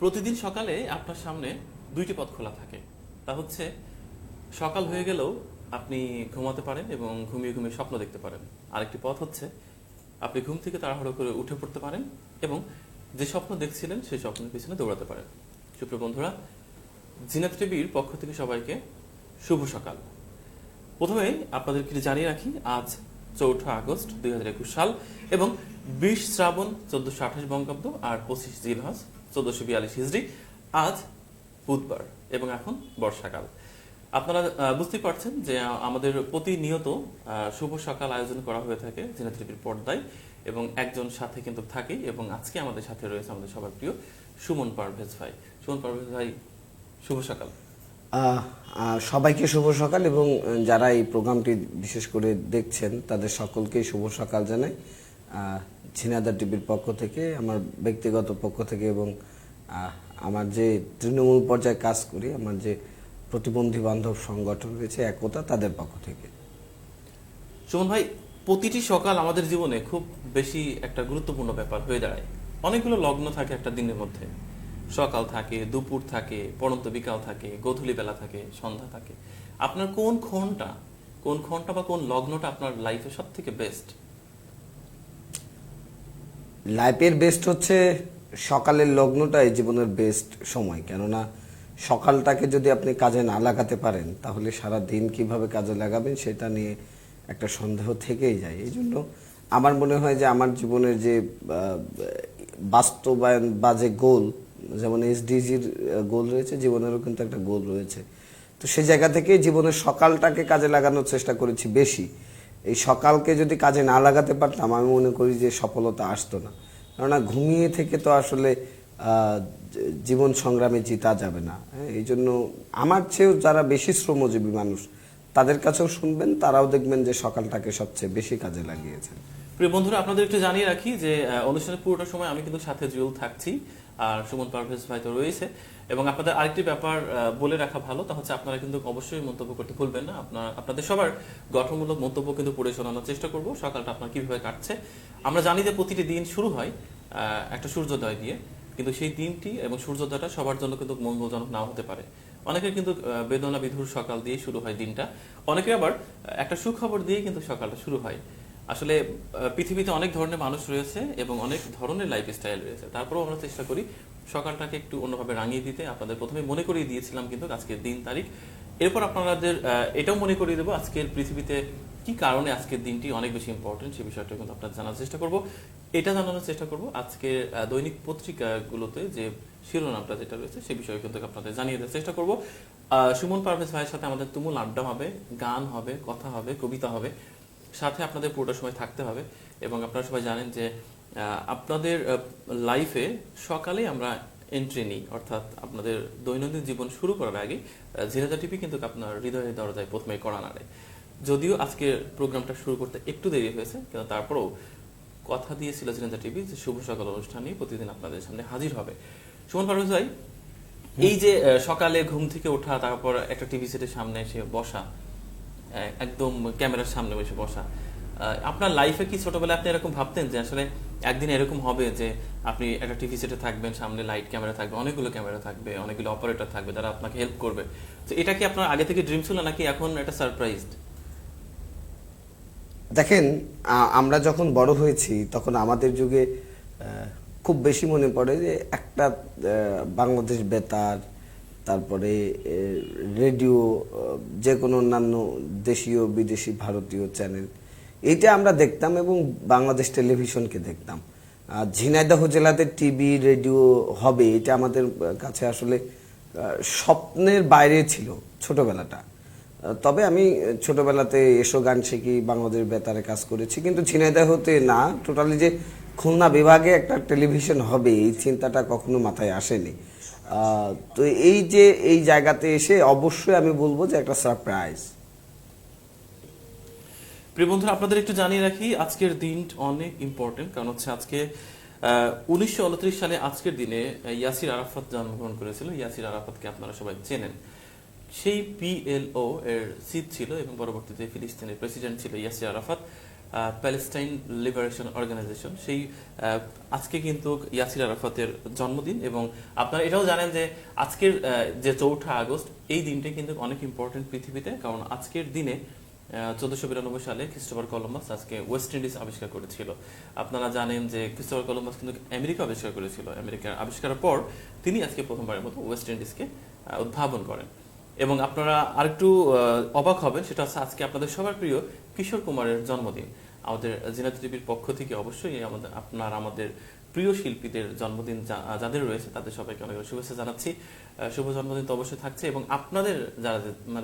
প্রতিদিন সকালে আপনার সামনে দুইটি পথ খোলা থাকে। তা হচ্ছে সকাল হয়ে গেলেও আপনি ঘুমাতে পারেন এবং ঘুমিয়ে ঘুমিয়ে স্বপ্ন দেখতে পারেন। আরেকটি পথ হচ্ছে আপনি ঘুম থেকে তাড়াহুড়ো করে উঠে পড়তে পারেন এবং যে স্বপ্ন দেখছিলেন সেই স্বপ্নের পিছনে দৌড়াতে পারেন। সুপ্রিয় বন্ধুরা, জিনাত টিভির পক্ষ থেকে সবাইকে শুভ সকাল। প্রথমে আপনাদেরকে জানিয়ে রাখি, আজ 4 আগস্ট 2021 সাল এবং 20 শ্রাবণ 1428 বঙ্গাব্দ আর 25 জিলহজ 1442 হিজরি। আজ বুধবার এবং এখন বর্ষাকাল। আপনারা বুঝতেই পারছেন যে আমাদের প্রতিনিয়ত শুভ সকাল আয়োজন করা হয়ে থাকে জিনাত টিভির পর্দায় এবং একজন সাথে কিন্তু থাকেই, এবং আজকে আমাদের সাথে রয়েছে আমাদের সবার প্রিয় সুমন পারভেজ ভাই। সুমন পারভেজ ভাই, শুভ সকাল। সবাইকে শুভ সকাল এবং যারা এই প্রোগ্রামটি বিশেষ করে দেখছেন তাদের সকলকেই শুভ সকাল জানাই ঝিনাইদহ টিভির পক্ষ থেকে, আমার ব্যক্তিগত পক্ষ থেকে এবং আমার যে তৃণমূল পর্যায়ে কাজ করি, আমার যে প্রতিবন্ধী বান্ধব সংগঠন রয়েছে একতা, তাদের পক্ষ থেকে। সুমন ভাই, প্রতিটি সকাল আমাদের জীবনে খুব বেশি একটা গুরুত্বপূর্ণ ব্যাপার হয়ে দাঁড়ায়। অনেকগুলো লগ্ন থাকে একটা দিনের মধ্যে। সকাল থাকে, দুপুর থাকে, পড়ন্ত বিকাল থাকে, গোধূলি বেলা থাকে, সন্ধ্যা থাকে। আপনার কোন ক্ষণটা বা কোন লগ্নটা আপনার লাইফে সব থেকে বেস্ট? লাইফের বেস্ট হচ্ছে সকালের লগ্নটাই জীবনের বেস্ট সময়। কেননা সকালটাকে যদি আপনি কাজে না লাগাতে পারেন তাহলে সারা দিন কিভাবে কাজে লাগাবেন সেটা নিয়ে একটা সন্দেহ থেকেই যায়। এই জন্য আমার মনে হয় যে আমার জীবনের যে বাস্তবায়ন বা যে গোল, যেমন এসডিজির গোল রয়েছে, জীবনেরও কিন্তু একটা গোল রয়েছে। তো সেই জায়গা থেকে জীবনের সকালটাকে কাজে লাগানোর চেষ্টা করেছি বেশি। এই সকালকে যদি কাজে না লাগাতে পারতাম আমি মনে করি যে সফলতা আসতো না। কেননা ঘুমিয়ে থেকে তো আসলে জীবন সংগ্রামে জিতা যাবে না। এই জন্য আমার চেয়েও যারা বেশি শ্রমজীবী মানুষ তাদের কাছেও শুনবেন, তারাও দেখবেন যে সকালটাকে সবচেয়ে বেশি কাজে লাগিয়েছেন। প্রিয় বন্ধুরা, আপনাদের একটু জানিয়ে রাখি যে অনুষ্ঠানের পুরোটা সময় আমি কিন্তু সাথে জুয়েল থাকছি আর সুমন পারভেজ ভাই তো রয়েছে। এবং আপনাদের আরেকটি ব্যাপার বলে রাখা ভালো, তা হচ্ছে আপনারা কিন্তু অবশ্যই মন্তব্য করতে ভুলবেন না। আপনাদের সবার গঠনমূলক মন্তব্য কিন্তু পড়ে শোনানোর চেষ্টা করব সকালটা আপনার কিভাবে কাটছে। আমরা জানি যে প্রতিটি দিন শুরু হয় একটা সূর্যোদয় দিয়ে, কিন্তু সেই দিনটি এবং সূর্যোদয়টা সবার জন্য কিন্তু মঙ্গলজনক নাও হতে পারে। অনেকের কিন্তু বেদনা বিধুর সকাল দিয়ে শুরু হয় দিনটা, অনেকে আবার একটা সুখবর দিয়ে কিন্তু সকালটা শুরু হয়। আসলে পৃথিবীতে অনেক ধরনের মানুষ রয়েছে এবং অনেক ধরনের লাইফ স্টাইল রয়েছে, তারপরেও আমরা চেষ্টা করি সকালটাকে একটু অন্যভাবে রাঙিয়ে দিতে। আপনাদের প্রথমে মনে করিয়ে দিয়েছিলাম কিন্তু আজকের দিন তারিখ, এরপর আপনাদের এটাও মনে করিয়ে দেবো আজকের পৃথিবীতে কি কারণে আজকের দিনটি অনেক বেশি ইম্পর্টেন্ট, সেই বিষয়টা কিন্তু আপনারা জানার চেষ্টা করব। এটা জানানোর চেষ্টা করব আজকের দৈনিক পত্রিকাগুলোতে যে শিরোনামটা যেটা রয়েছে সেই বিষয়ে কিন্তু আপনাদের জানিয়ে দেওয়ার চেষ্টা করব। সুমন পারভেজ ভাইয়ের সাথে আমাদের তুমুল আড্ডা হবে, গান হবে, কথা হবে, কবিতা হবে, সাথে আপনাদের পুরোটা সময় থাকতে হবে। এবং আপনারা সবাই জানেন যে আপনাদের লাইফে সকালে আমরা এন্ট্রি নিই, অর্থাৎ আপনাদের দৈনন্দিন জীবন শুরু করার আগে জিনাদহ টিভি কিন্তু আপনার হৃদয়ের দরজায় প্রথমে কড়া নাড়ে। যদিও আজকে প্রোগ্রামটা শুরু করতে একটু দেরি হয়েছে, কিন্তু তারপরেও কথা দিয়েছিল জিনাদহ টিভি যে শুভ সকাল অনুষ্ঠান নিয়ে প্রতিদিন আপনাদের সামনে হাজির হবে। সুমন পারভেজ ভাই, এই যে সকালে ঘুম থেকে ওঠা, তারপর একটা টিভি সেটের সামনে এসে বসা, একদম ক্যামেরার সামনে বসে বসা, আপনার লাইফে কি ছোটবেলায় আপনি এরকম ভাবতেন যে আসলে একদিন এরকম হবে যে আপনি একটা টিভি সেটে থাকবেন, সামনে লাইট ক্যামেরা থাকবে, অনেকগুলো ক্যামেরা থাকবে, অনেকগুলো অপারেটর থাকবে যারা আপনাকে হেল্প করবে? তো এটা কি আপনার আগে থেকে ড্রিম ছিল নাকি এখন এটা সারপ্রাইজড? দেখেন, আমরা যখন বড় হয়েছি তখন আমাদের যুগে খুব বেশি মনে পড়ে যে একটা বাংলাদেশ বেতার, তারপরে রেডিও, যে কোনো অন্যান্য দেশীয় বিদেশি ভারতীয় চ্যানেল, এইটা আমরা দেখতাম এবং বাংলাদেশ টেলিভিশনকে দেখতাম। ঝিনাইদহ জেলাতে টিভি রেডিও হবে এটা আমাদের কাছে আসলে স্বপ্নের বাইরে ছিল ছোটবেলাটা। তবে আমি ছোটবেলাতে এসো গান শিখি, বাংলাদেশ বেতারে কাজ করেছি, কিন্তু ঝিনাইদহতে না, টোটালি যে খুলনা বিভাগে একটা টেলিভিশন হবে এই চিন্তাটা কখনো মাথায় আসেনি। তো এই যে এই জায়গাতে এসে অবশ্যই আমি বলবো যে একটা সারপ্রাইজ। প্রিয় বন্ধুরা, আপনাদের একটু জানিয়ে রাখি আজকের দিন অনেক ইম্পর্টেন্ট, কারণ হচ্ছে আজকে 1929 সালে আজকের দিনে ইয়াসির আরাফাত জন্মগ্রহণ করেছিল। ইয়াসির আরাফাতকে আপনারা সবাই চেনেন। সেই পিএলও এর চিফ ছিল এবং পরবর্তীতে ফিলিস্তিনের প্রেসিডেন্ট ছিল Yasser Arafat. Palestine Liberation Organization, সেই আজকে কিন্তু ইয়াসির আরাফাতের জন্মদিন। এবং আপনারা এটাও জানেন যে আজকের যে 4 আগস্ট, এই দিনটা কিন্তু অনেক ইম্পর্টেন্ট পৃথিবীতে, কারণ আজকের দিনে 1492 সালে ক্রিস্টোফার কলম্বাস আজকে ওয়েস্ট ইন্ডিজ আবিষ্কার করেছিল। আপনারা জানেন যে ক্রিস্টোফার কলম্বাস কিন্তু আমেরিকা আবিষ্কার করেছিল। আমেরিকার আবিষ্কারের পর তিনি আজকে প্রথমবারের মতো ওয়েস্ট ইন্ডিজকে উদ্ভাবন করেন। এবং আপনারা আরেকটু অবাক হবেন, সেটা হচ্ছে আজকে আপনাদের সবার প্রিয় কিশোর কুমারের জন্মদিন। আমাদের জিনাত টিভির পক্ষ থেকে অবশ্যই আমাদের প্রিয় শিল্পীদের জন্মদিন যাদের রয়েছে তাদের সবাইকে অনেক শুভেচ্ছা জানাচ্ছি। শুভ জন্মদিন তো অবশ্যই থাকছে, এবং আপনাদের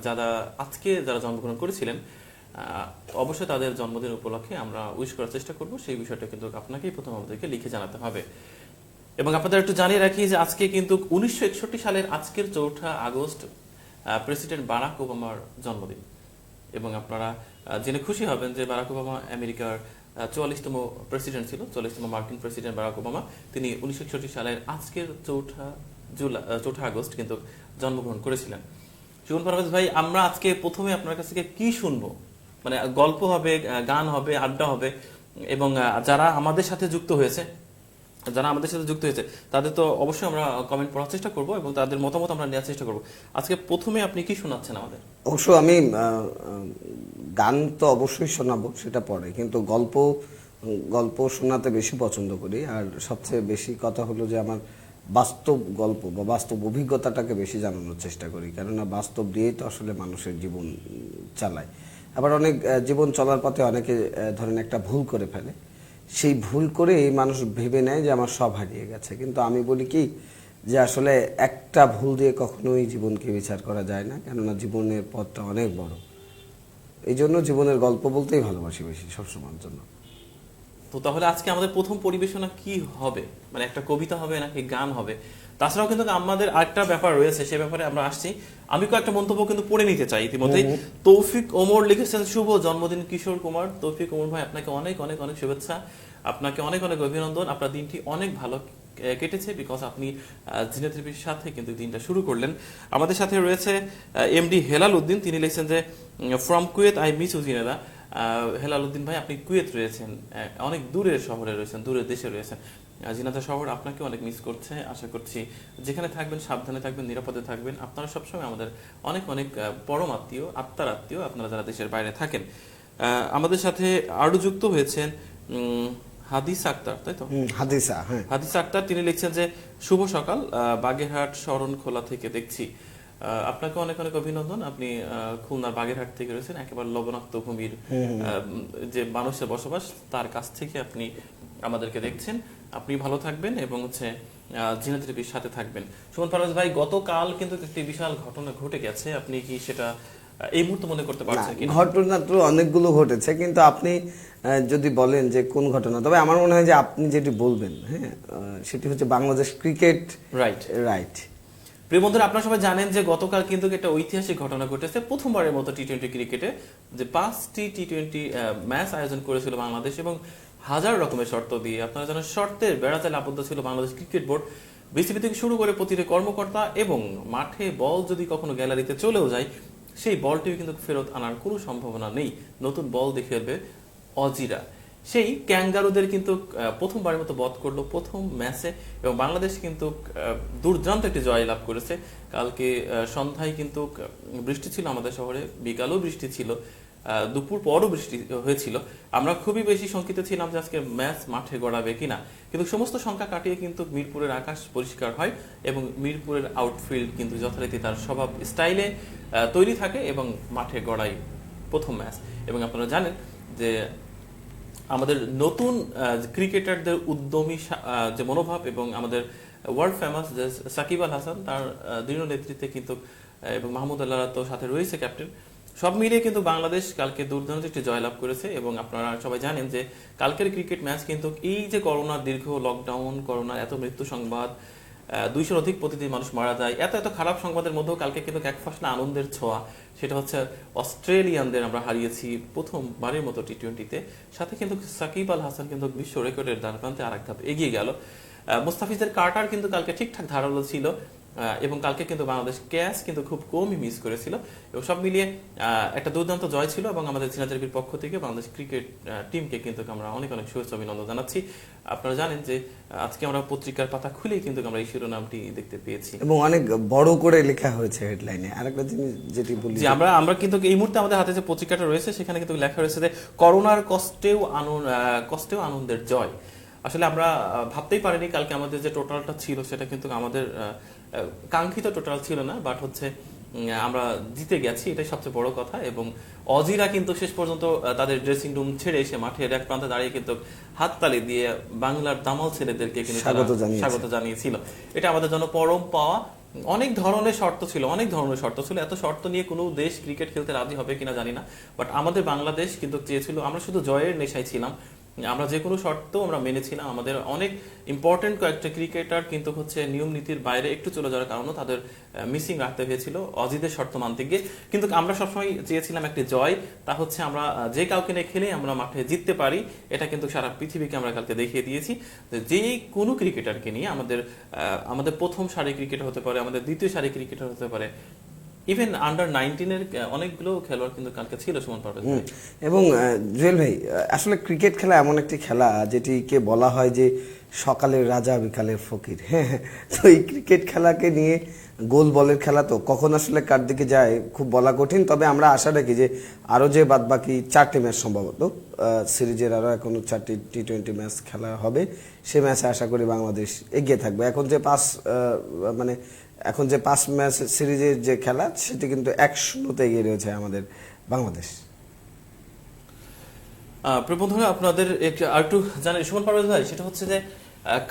যারা আজকে যারা জন্মগ্রহণ করেছিলেন অবশ্যই তাদের জন্মদিন উপলক্ষে আমরা উইশ করার চেষ্টা করব। সেই বিষয়টা কিন্তু আপনাকেই প্রথম আমাদেরকে লিখে জানাতে হবে। এবং আপনাদের একটু জানিয়ে রাখি যে আজকে কিন্তু 1961 সালের আজকের 4 আগস্ট প্রেসিডেন্ট বারাক ওবামার জন্মদিন। এবং আপনারা জেনে খুশি হবেন যে বারাক ওবামা আমেরিকার 44তম প্রেসিডেন্ট ছিল, 44তম মার্কিন প্রেসিডেন্ট বারাক ওবামা। তিনি 1961 সালের আজকের 4 আগস্ট কিন্তু জন্মগ্রহণ করেছিলেন। সুমন পারভেজ ভাই, আমরা আজকে প্রথমে আপনার কাছ থেকে কি শুনবো? মানে গল্প হবে, গান হবে, আড্ডা হবে, এবং যারা আমাদের সাথে যুক্ত হয়েছে তাদের তো অবশ্যই আমরা কমেন্ট পড়ার চেষ্টা করব এবং তাদের মতামত আমরা নেওয়ার চেষ্টা করব। আজকে প্রথমে আপনি কি শোনাচ্ছেন আমাদের? অবশ্য আমি গান তো অবশ্যই শোনাবো, সেটা পরে, কিন্তু গল্প শোনাতে বেশি পছন্দ করি। আর সবচেয়ে বেশি কথা হলো যে আমার বাস্তব গল্প বা বাস্তব অভিজ্ঞতাটাকে বেশি জানানোর চেষ্টা করি, কেননা বাস্তব দিয়েই তো আসলে মানুষের জীবন চালায়। আবার অনেক জীবন চলার পথে অনেকে ধরেন একটা ভুল করে ফেলে, সেই ভুল করে এই মানুষ ভেবে নেয় যে আমার সব হারিয়ে গেছে। কিন্তু আমি বলি কি যে আসলে একটা ভুল দিয়ে কখনোই জীবনকে বিচার করা যায় না, কেননা জীবনের পথটা অনেক বড়। এই জন্য জীবনের গল্প বলতেই ভালোবাসি বেশি সবসময়ের জন্য। তো তাহলে আজকে আমাদের প্রথম পরিবেশনা কি হবে? মানে একটা কবিতা হবে নাকি গান হবে? তাছাড়াও কিন্তু আমাদের আরেকটা ব্যাপার রয়েছে, সে ব্যাপারে আমরা আসছি। আমি কয়েকটা মন্তব্য কিন্তু পড়ে নিতে চাই। ইতিমধ্যেই তৌফিক ওমর লিখেছেন, শুভ জন্মদিন কিশোর কুমার। তৌফিক ওমর ভাই, আপনাকে অনেক অনেক অনেক শুভেচ্ছা, আপনাকে অনেক অনেক অভিনন্দন। আপনার দিনটি অনেক ভালো কেটেছে, বিকজ আপনি জিনাত টিভির সাথে কিন্তু দিনটা শুরু করলেন। আমাদের সাথে রয়েছে এমডি হেলাল উদ্দিন, তিনি লিখছেন যে from Kuwait I miss you জিনেদা। হেলাল উদ্দিন ভাই, আপনি কুয়েত রয়েছেন, অনেক দূরের শহরে রয়েছেন, দূরের দেশে রয়েছেন। জিনাদা শহর আপনাকে অনেক মিস করছে। আশা করছি যেখানে থাকবেন সাবধানে থাকবেন, নিরাপদে থাকবেন। আপনারা সবসময় আমাদের অনেক অনেক পরম আত্মীয়, আত্মার আত্মীয়, আপনারা যারা দেশের বাইরে থাকেন। আমাদের সাথে আরো যুক্ত হয়েছেন হাদিস আক্তার, তাই তো? হাদিস আক্তার, তিনি লিখছেন যে শুভ সকাল, বাগেরহাট শরণখোলা থেকে দেখছি। আপনাকে অনেক অনেক অভিনন্দন। আপনি খুলনার বাগেরহাট থেকে রয়েছেন, একেবারে লবণাক্ত ভূমির যে মানুষের বসবাস, তার কাছ থেকে আপনি আমাদেরকে দেখছেন। আপনি ভালো থাকবেন এবং জিনাত টিভির সাথে থাকবেন। সুমন পারভেজ ভাই, গতকাল কিন্তু একটি বিশাল ঘটনা ঘটে গেছে, আপনি কি সেটা এই মুহূর্তে মনে করতে পারছেন কি? ঘটনা তো অনেকগুলো ঘটেছে, কিন্তু আপনি যদি বলেন যে কোন ঘটনা, তবে আমার মনে হয় যে আপনি যেটি বলবেন, হ্যাঁ, সেটি হচ্ছে বাংলাদেশ ক্রিকেট। রাইট। প্রিয় বন্ধুরা, আপনারা সবাই জানেন যে গতকাল কিন্তু একটা ঐতিহাসিক ঘটনা ঘটেছে। প্রথমবারের মতো টি-20 ক্রিকেটে যে 5টি টি-20 ম্যাচ আয়োজন করেছিল বাংলাদেশ, এবং হাজার রকমের শর্ত দিয়ে, আপনারা জানেন শর্তের বেড়াজালে আবদ্ধ ছিল বাংলাদেশ ক্রিকেট বোর্ড। বিসিবি থেকে শুরু করে প্রতিটি কর্মকর্তা, এবং মাঠে বল যদি কখনো গ্যালারিতে চলেও যায়, সেই বলটিও কিন্তু ফেরত আনার কোনো সম্ভাবনা নেই। নতুন বল দেখে ফেলবে অজিরা। সেই ক্যাঙ্গারুদের কিন্তু প্রথমবারের মতো বধ করলো প্রথম ম্যাচে, এবং বাংলাদেশ কিন্তু দুর্দান্ত একটি জয় লাভ করেছে। কালকে সন্ধ্যায় কিন্তু বৃষ্টি ছিল আমাদের শহরে, বিকালেও বৃষ্টি ছিল, দুপুর পরও বৃষ্টি হয়েছিল। আমরা খুবই বেশি শঙ্কিত ছিলাম যে আজকে ম্যাচ মাঠে গড়াবে কিনা, কিন্তু সমস্ত শঙ্কা কাটিয়ে কিন্তু মিরপুরের আকাশ পরিষ্কার হয়, এবং মিরপুরের আউটফিল্ড কিন্তু যথারীতি তার স্বভাব স্টাইলে তৈরি থাকে, এবং মাঠে গড়াই প্রথম ম্যাচ। এবং আপনারা জানেন যে আমাদের নতুন ক্রিকেটারদের উদ্যমী যে মনোভাব, এবং আমাদের ওয়ার্ল্ড ফেমাস যে সাকিব আল হাসান, তার দৃঢ় নেতৃত্বে কিন্তু, এবং মাহমুদ আল্লাহ তো সাথে রয়েছে ক্যাপ্টেন, সব মিলিয়ে কিন্তু বাংলাদেশ কালকে দুর্দান্ত একটি জয়লাভ করেছে। এবং আপনারা সবাই জানেন যে কালকের ক্রিকেট ম্যাচ কিন্তু এই যে করোনার দীর্ঘ লকডাউন, করোনার এত মৃত্যু সংবাদ, 200-র অধিক প্রতিদিন মানুষ মারা যায়, এত এত খারাপ সংবাদের মধ্যেও কালকে কিন্তু এক ফসলা আনন্দের ছোঁয়া। সেটা হচ্ছে অস্ট্রেলিয়ানদের আমরা হারিয়েছি প্রথমবারের মতো টি-20-তে। সাথে কিন্তু সাকিব আল হাসান কিন্তু বিশ্ব রেকর্ডের দ্বারপ্রান্তে আরেক ধাপ এগিয়ে গেল। মুস্তাফিজের কার্টার কিন্তু কালকে ঠিকঠাক ধারালো ছিল, এবং কালকে কিন্তু বাংলাদেশ ক্যাচ কিন্তু খুব কমই মিস করেছিল এবং সব মিলিয়ে একটা দুর্দান্ত জয় ছিল এবং আমাদের ঝিনাইদহের পক্ষ থেকে বাংলাদেশ ক্রিকেট টিমকে কিন্তু আমরা অনেক অনেক শুভেচ্ছা অভিনন্দন জানাচ্ছি। আপনারা জানেন যে আজকে আমরা পত্রিকার পাতা খুলেই কিন্তু আমরা এই শিরোনামটি দেখতে পেয়েছি এবং অনেক বড় করে লেখা হয়েছে হেডলাইনে। আরেকটা জিনিস যেটি বলি, যে আমরা কিন্তু এই মুহূর্তে আমাদের হাতে যে পত্রিকাটা রয়েছে সেখানে কিন্তু লেখা রয়েছে যে করোনার কষ্টেও আনন্দের জয়। আসলে আমরা ভাবতেই পারিনি কালকে আমাদের যে টোটালটা ছিল সেটা কিন্তু আমাদের কাঙ্ক্ষিত টোটাল ছিল না, বাট হচ্ছে আমরা জিতে গেছি, এটাই সবচেয়ে বড় কথা। এবং অজিরা কিন্তু শেষ পর্যন্ত তাদের ড্রেসিং রুম ছেড়ে এসে মাঠের এক প্রান্তে দাঁড়িয়ে কিন্তু হাততালি দিয়ে বাংলার দামাল ছেলেদেরকে কিন্তু স্বাগত জানিয়েছিল। এটা আমাদের জন্য পরম পাওয়া। অনেক ধরনের শর্ত ছিল, এত শর্ত নিয়ে কোনো দেশ ক্রিকেট খেলতে রাজি হবে কিনা জানি না, বাট আমাদের বাংলাদেশ কিন্তু চেয়েছিল, আমরা শুধু জয়ের নেশায় ছিলাম, আমরা যে কোনো শর্ত আমরা মেনেছিলাম। আমাদের অনেক ইম্পর্টেন্ট কয়েকটা ক্রিকেটার কিন্তু হচ্ছে নিয়ম নীতির বাইরে একটু চলে যাওয়ার কারণে তাদের মিসিং রাখতে হয়েছিল অজিদের শর্ত মানতে গিয়ে, কিন্তু আমরা সবসময় চেয়েছিলাম একটি জয়, তা হচ্ছে আমরা যে কাউকে নিয়ে খেলে আমরা মাঠে জিততে পারি। এটা কিন্তু সারা পৃথিবীকে আমরা কালকে দেখিয়ে দিয়েছি যে কোনো ক্রিকেটারকে নিয়ে আমাদের প্রথম সারি ক্রিকেটার হতে পারে, আমাদের দ্বিতীয় সারি ক্রিকেটার হতে পারে, ইভেন আন্ডার 19-এর অনেকগুলো খেলোয়াড় কিন্তু কালকে ছিল সুমন পারভেজ। এবং জুয়েল ভাই, আসলে ক্রিকেট খেলা এমন একটি খেলা যেটিকে বলা হয় যে সকালের রাজা বিকালের ফকির। হ্যাঁ, তো এই ক্রিকেট খেলাকে নিয়ে গোল বলের খেলা তো কখন আসলে কার দিকে যায় খুব বলা কঠিন। তবে আমরা আশা রাখি যে আরও যে বাদবাকি 4টি ম্যাচ সম্ভবত সিরিজের আরও এখনো 4টি টি-20 ম্যাচ খেলা হবে, সে ম্যাচে আশা করি বাংলাদেশ এগিয়ে থাকবে। এখন যে 5 ম্যাচ সিরিজের যে খেলা সেটি কিন্তু 1-0 এগিয়ে রয়েছে আমাদের বাংলাদেশ। বন্ধুরা আপনাদের একটু জানেন সুমন পারভেজ ভাই, সেটা হচ্ছে যে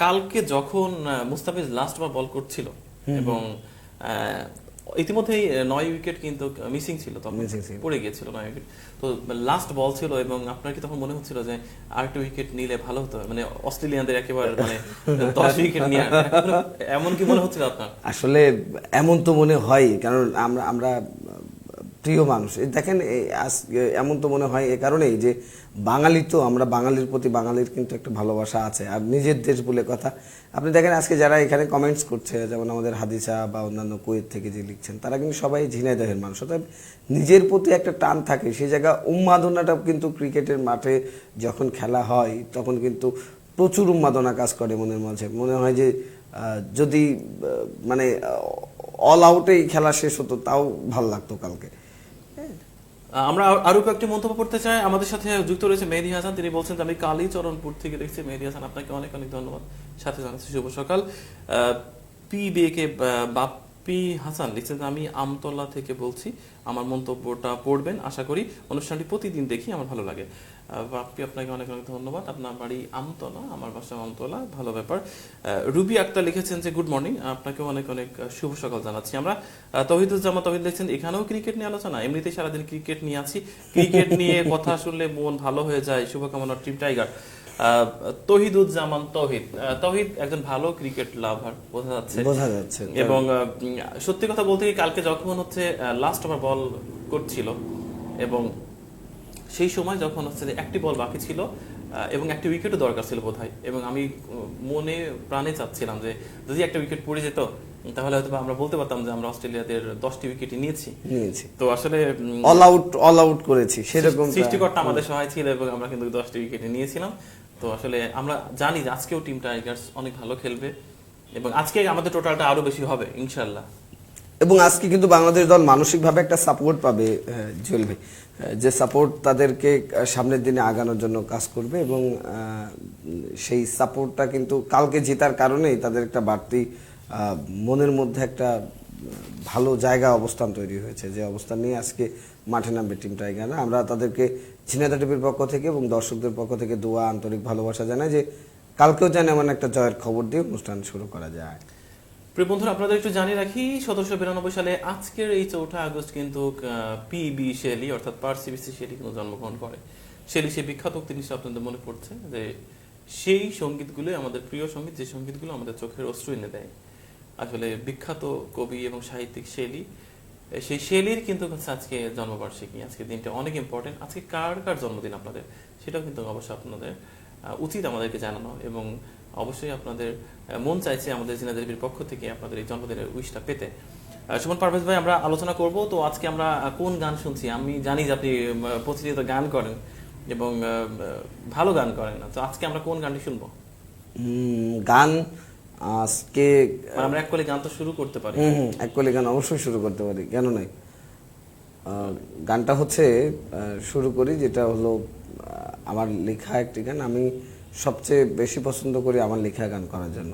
কালকে যখন মুস্তাফিজ লাস্ট বার বল করছিল এবং ইতিমধ্যেই 9 উইকেট কিন্তু মিসিং ছিল, তখন পড়ে গিয়েছিল 9 উইকেট, তো লাস্ট বল ছিল এবং আপনার কি তখন মনে হচ্ছিল যে আরেকটা উইকেট নিলে ভালো হতো, মানে অস্ট্রেলিয়ানদের একেবারে 10 উইকেট নিয়ে, এমন কি মনে হচ্ছিল আপনার? আসলে এমন তো মনে হয়, কারণ আমরা প্রিয় মানুষ। দেখেন, এমন তো মনে হয় এ কারণেই যে বাঙালি তো আমরা, বাঙালির প্রতি বাঙালির কিন্তু একটা ভালোবাসা আছে, আর নিজের দেশ বলে কথা। আপনি দেখেন আজকে যারা এখানে কমেন্টস করছে, যেমন আমাদের হাদিসা বা অন্যান্য কুয়েত থেকে যে লিখছেন, তারা কিন্তু সবাই ঝিনাইদহের মানুষ, অর্থাৎ নিজের প্রতি একটা টান থাকে। সেই জায়গা উন্মাদনাটা কিন্তু ক্রিকেটের মাঠে যখন খেলা হয় তখন কিন্তু প্রচুর উন্মাদনা কাজ করে মনের মাঝে। মনে হয় যে যদি মানে অল আউটেই খেলা শেষ হতো তাও ভালো লাগতো কালকে। আমরা আরো কয়েকটি মন্তব্য করতে চাই। আমাদের সাথে যুক্ত রয়েছে মেহেদী হাসান, তিনি বলছেন যে আমি কালীচরণপুর থেকে দেখছি। মেহেদী হাসান, আপনাকে অনেক অনেক ধন্যবাদ, সাথে জানাচ্ছি শুভ সকাল। পিবিকে বাপ্পি হাসান লিখছেন আমি আমতলা থেকে বলছি, আমার মন্তব্যটা পড়বেন, আশা করি অনুষ্ঠানটি প্রতিদিন দেখি, আমার ভালো লাগে। বাপ্পি, আপনাকে অনেক অনেক ধন্যবাদ। আপনার বাড়ি আমতলা, আমার বাসা আমতলা, ভালো ব্যাপার। রুবি আক্তার লিখেছেন যে গুড মর্নিং, আপনাকে অনেক অনেক শুভ সকাল জানাচ্ছি আমরা। তহিদুজ্জামান তহিদ লিখছেন এখানেও ক্রিকেট নিয়ে আলোচনা, এমনিতেই সারাদিন ক্রিকেট নিয়ে আছি, ক্রিকেট নিয়ে কথা শুনলে মন ভালো হয়ে যায়, শুভকামনা টিম টাইগার। তহিদুজ্জামান তহিদ একজন ভালো ক্রিকেট লাভার বোঝা যাচ্ছে। এবং সত্যি কথা বলতে কালকে যখন হচ্ছে লাস্ট ওভার বল করছিল এবং সেই সময় যখন হচ্ছে একটি বল বাকি ছিল এবং একটি উইকেটও দরকার ছিল বোধহয়, এবং আমি মনে প্রাণে চাচ্ছিলাম যে যদি একটা উইকেট পড়ে যেত তাহলে হয়তো আমরা বলতে পারতাম যে আমরা অস্ট্রেলিয়াদের 10টি উইকেট নিয়েছি। তো আসলে অল আউট করেছি, সেরকম সৃষ্টিকর্তা আমাদের সহায় ছিল এবং আমরা কিন্তু 10টি উইকেট নিয়েছিলাম। তো আসলে আমরা জানি যে আজকেও টিম টাইগার্স অনেক ভালো খেলবে এবং আজকে আমাদের টোটালটা আরো বেশি হবে ইনশাআল্লাহ। এবং আজকে কিন্তু বাংলাদেশ দল মানসিকভাবে একটা সাপোর্ট পাবে জুয়েল ভাই, যে সাপোর্ট তাদেরকে সামনের দিনে আগানোর জন্য কাজ করবে, এবং সেই সাপোর্টটা কিন্তু কালকে জেতার কারণেই তাদের একটা বাড়তি মনের মধ্যে একটা ভালো জায়গা অবস্থান তৈরি হয়েছে, যে অবস্থান নিয়ে আজকে মাঠে নামবে টিম টাইগার। আমরা তাদেরকে ঝিনাইদহ টিভির পক্ষ থেকে এবং দর্শকদের পক্ষ থেকে দোয়া, আন্তরিক ভালোবাসা জানাই যে কালকেও যেন এমন একটা জয়ের খবর দিয়ে অনুষ্ঠান শুরু করা যায়। প্রিয় বন্ধুরা, আপনাদের একটু জানিয়ে রাখি 1792 সালে আজকের এই 4 আগস্ট কিন্তু পিবি শেলি অর্থাৎ পার্সি বিসি শেলি কিন্তু জন্মগ্রহণ করে। শেলি সেই বিখ্যাত উক্তি নিশ্চয় আপনাদের মনে পড়ছে যে সেই সঙ্গীতগুলো আমাদের প্রিয় সঙ্গীত, যে সঙ্গীতগুলো আমাদের চোখের অশ্রু এনে দেয়। আসলে বিখ্যাত কবি এবং সাহিত্যিক শেলি, সেই শেলির কিন্তু আজকে জন্মবার্ষিকী, আজকে দিনটা অনেক ইম্পর্টেন্ট। আজকে কার কার জন্মদিন আপনাদের সেটাও কিন্তু অবশ্যই আপনাদের উচিত আমাদেরকে জানানো, এবং অবশ্যই আপনাদের মন চাইছে আমাদের ঝিনাইদহ টিভির পক্ষ থেকে আপনাদের এই জন্মদিনের উইশটা পেতে। সুমন পারভেজ ভাই, আমরা আলোচনা করব তো আজকে আমরা কোন গান শুনছি। আমি জানি যে আপনি প্রতিনিয়ত গান করেন এবং ভালো গান করেন, তো আজকে আমরা কোন গানটি শুনবো? গান আজকে আমরা এক কলি গান তো শুরু করতে পারি। এক কলি গান অবশ্যই শুরু করতে পারি, কেন নয়। গানটা হচ্ছে শুরু করি, যেটা হলো আমার লেখা একটি গান। আমি সবচেয়ে বেশি পছন্দ করি আমার লেখা গান করার জন্য।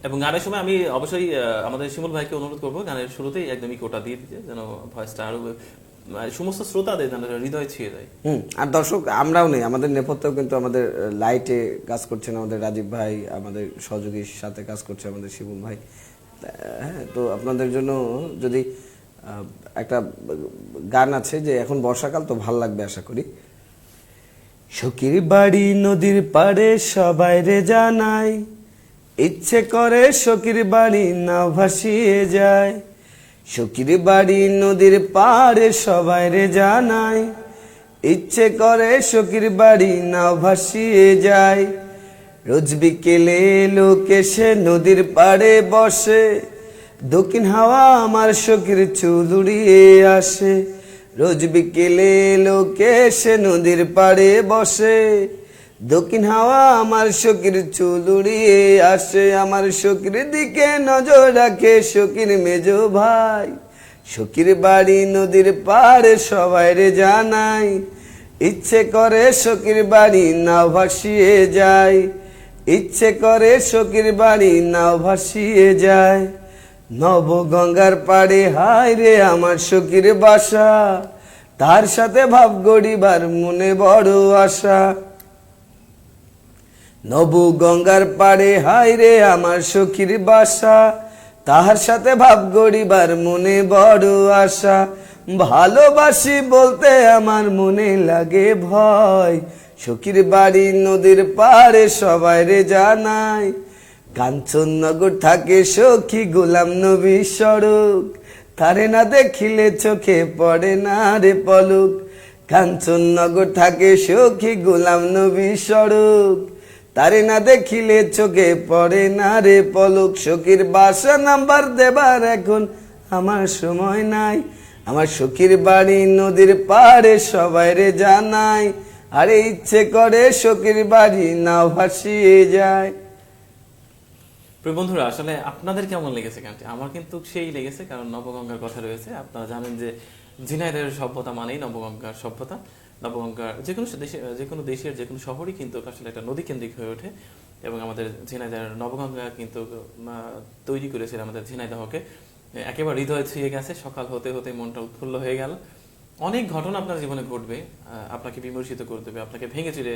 এবং গানের সময় আমি অবশ্যই আমাদের শিমুল ভাইকে অনুরোধ করবো গানের শুরুতেই একদমই কোটা দিয়ে দিতে, যেন ভয়েসটা আরো সমস্ত শ্রোতাদের যেন হৃদয় ছুঁয়ে যায়। আর দর্শক আমরাও নেই, আমাদের নেপথ্যেও কিন্তু আমাদের লাইটে কাজ করছেন আমাদের রাজীব ভাই, আমাদের সহযোগীর সাথে কাজ করছে আমাদের শিমুল ভাই। হ্যাঁ, তো আপনাদের জন্য যদি একটা গান আছে, যে এখন বর্ষাকাল তো ভাল লাগবে আশা করি। সখীর বাড়ি নদীর পাড়ে সবাই রে জানাই, ইচ্ছে করে সখীর বাড়ি না ভাসিয়ে যায়। সখীর বাড়ি নদীর পাড়ে সবাই রে জানাই, ইচ্ছে করে সখীর বাড়ি না ভাসিয়ে যায়। রোজ বিকেলে লোক এসে নদীর পাড়ে বসে, দক্ষিণ হাওয়া আমার সখীর চুল উড়িয়ে আসে। রোজ বিকেলে লোক এসে নদীর পাড়ে বসে, দক্ষিণ হাওয়া আমার সখীর চুল উড়িয়ে আসে। আমার সখীর দিকে নজর রাখে সখীর মেজো ভাই। সখীর বাড়ি নদীর পাড়ে সবাই রে জানাই, ইচ্ছে করে সখীর বাড়ি নাও ভাসিয়ে যায়। ইচ্ছে করে সখীর বাড়ি নাও ভাসিয়ে যায়। নবগঙ্গার পাড়ে হায় রে আমার সখীর বাসা, তার সাথে ভাব গড়িবার মনে বড় আশা। নবগঙ্গার পাড়ে হায় রে আমার সখীর বাসা, তাহার সাথে ভাব গড়িবার মনে বড় আশা। ভালোবাসি বলতে আমার মনে লাগে ভয়, সখীর বাড়ি নদীর পাড়ে সবাই রে জানাই। কাঞ্চননগর থাকে সখী গোলাম নবী সড়ক, তারে না দেখিলে চোখে পড়ে না রে পলক। কাঞ্চননগর থাকে সখী গোলাম নবী সড়ক, তারে না দেখিলে চোখে পড়ে না রে পলক। সখীর বাসা নাম্বার দেবার এখন আমার সময় নাই, আমার সখীর বাড়ি নদীর পাড়ে সবাই রে জানাই। আরে ইচ্ছে করে সখীর বাড়ি নাও ভাসিয়ে যায়। প্রিয় বন্ধুরা, আসলে আপনাদের কেমন লেগেছে গানটি? আমার কিন্তু সেই লেগেছে, কারণ নবগঙ্গার কথা রয়েছে। আপনারা জানেন যে ঝিনাইদহের সভ্যতা মানেই নবগঙ্গার সভ্যতা। নবগঙ্গার যে কোনো দেশের যে কোনো শহরই কিন্তু আসলে একটা নদী কেন্দ্রিক হয়ে ওঠে, এবং আমাদের ঝিনাইদহের নবগঙ্গা কিন্তু তৈরি করেছিল আমাদের ঝিনাইদহকে। একেবারে হৃদয় ছুঁয়ে গেছে, সকাল হতে হতে মনটা উৎফুল্ল হয়ে গেল। অনেক ঘটনা আপনার জীবনে ঘটবে, আপনাকে বিমর্ষিত করে দেবে, আপনাকে ভেঙে চুরে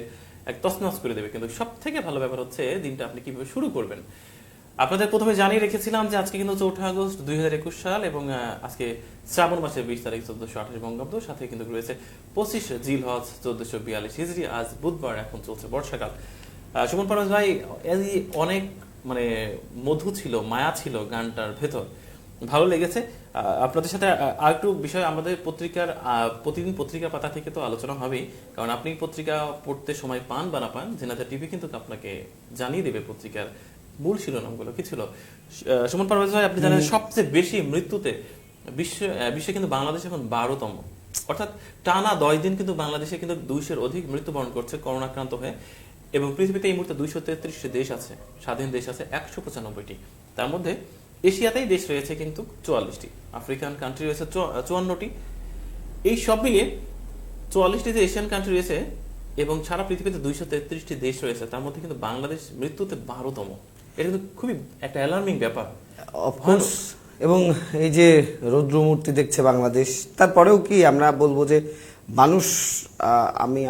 এক তছনছ করে দেবে, কিন্তু সব থেকে ভালো ব্যাপার হচ্ছে দিনটা আপনি কিভাবে শুরু করবেন। আপনাদের প্রথমে জানিয়ে রেখেছিলাম যে আজকে কিন্তু 4 আগস্ট 2021 সাল, এবং আজকে শ্রাবণ মাসের 20 তারিখ 1428 বঙ্গাব্দ, সাথে কিন্তু রয়েছে 25 জিলহজ 1442 হিজরি। আজ বুধবার, এখন চলছে বর্ষাকাল। সুমন পারভেজ ভাই, অনেক মানে মধু ছিল, মায়া ছিল গানটার ভেতর, ভালো লেগেছে। আপনাদের সাথে আরেকটু বিষয়, আমাদের পত্রিকার প্রতিদিন পত্রিকার পাতা থেকে তো আলোচনা হবেই, কারণ আপনি পত্রিকা পড়তে সময় পান বা না পান, ঝিনাইদহ টিভি কিন্তু আপনাকে জানিয়ে দেবে পত্রিকার মূল শিরোনামগুলো কি ছিল। সুমন পারভেজ ভাই, আপনি জানেন সবচেয়ে বেশি মৃত্যুতে বিশ্বে কিন্তু বাংলাদেশ এখন 12তম, অর্থাৎ টানা 10 দিন কিন্তু বাংলাদেশে কিন্তু 200-এর অধিক মৃত্যুবরণ করছে করোনাক্রান্ত হয়ে। এবং পৃথিবীতে এই মুহূর্তে 233টি দেশ আছে, স্বাধীন দেশ আছে 195টি। তার মধ্যে এশিয়াতেই দেশ রয়েছে কিন্তু 44টি, আফ্রিকান কান্ট্রি রয়েছে 54টি। এই সব মিলিয়ে 44টি যে এশিয়ান কান্ট্রি রয়েছে, এবং সারা পৃথিবীতে 233টি দেশ রয়েছে, তার মধ্যে কিন্তু বাংলাদেশ মৃত্যুতে 12তম। এটা কিন্তু খুবই একটা অ্যালার্মিং ব্যাপার, অফকোর্স। এবং এই যে রৌদ্রমূর্তি দেখছে বাংলাদেশ, তারপরেও কি আমরা বলবো যে মানুষ,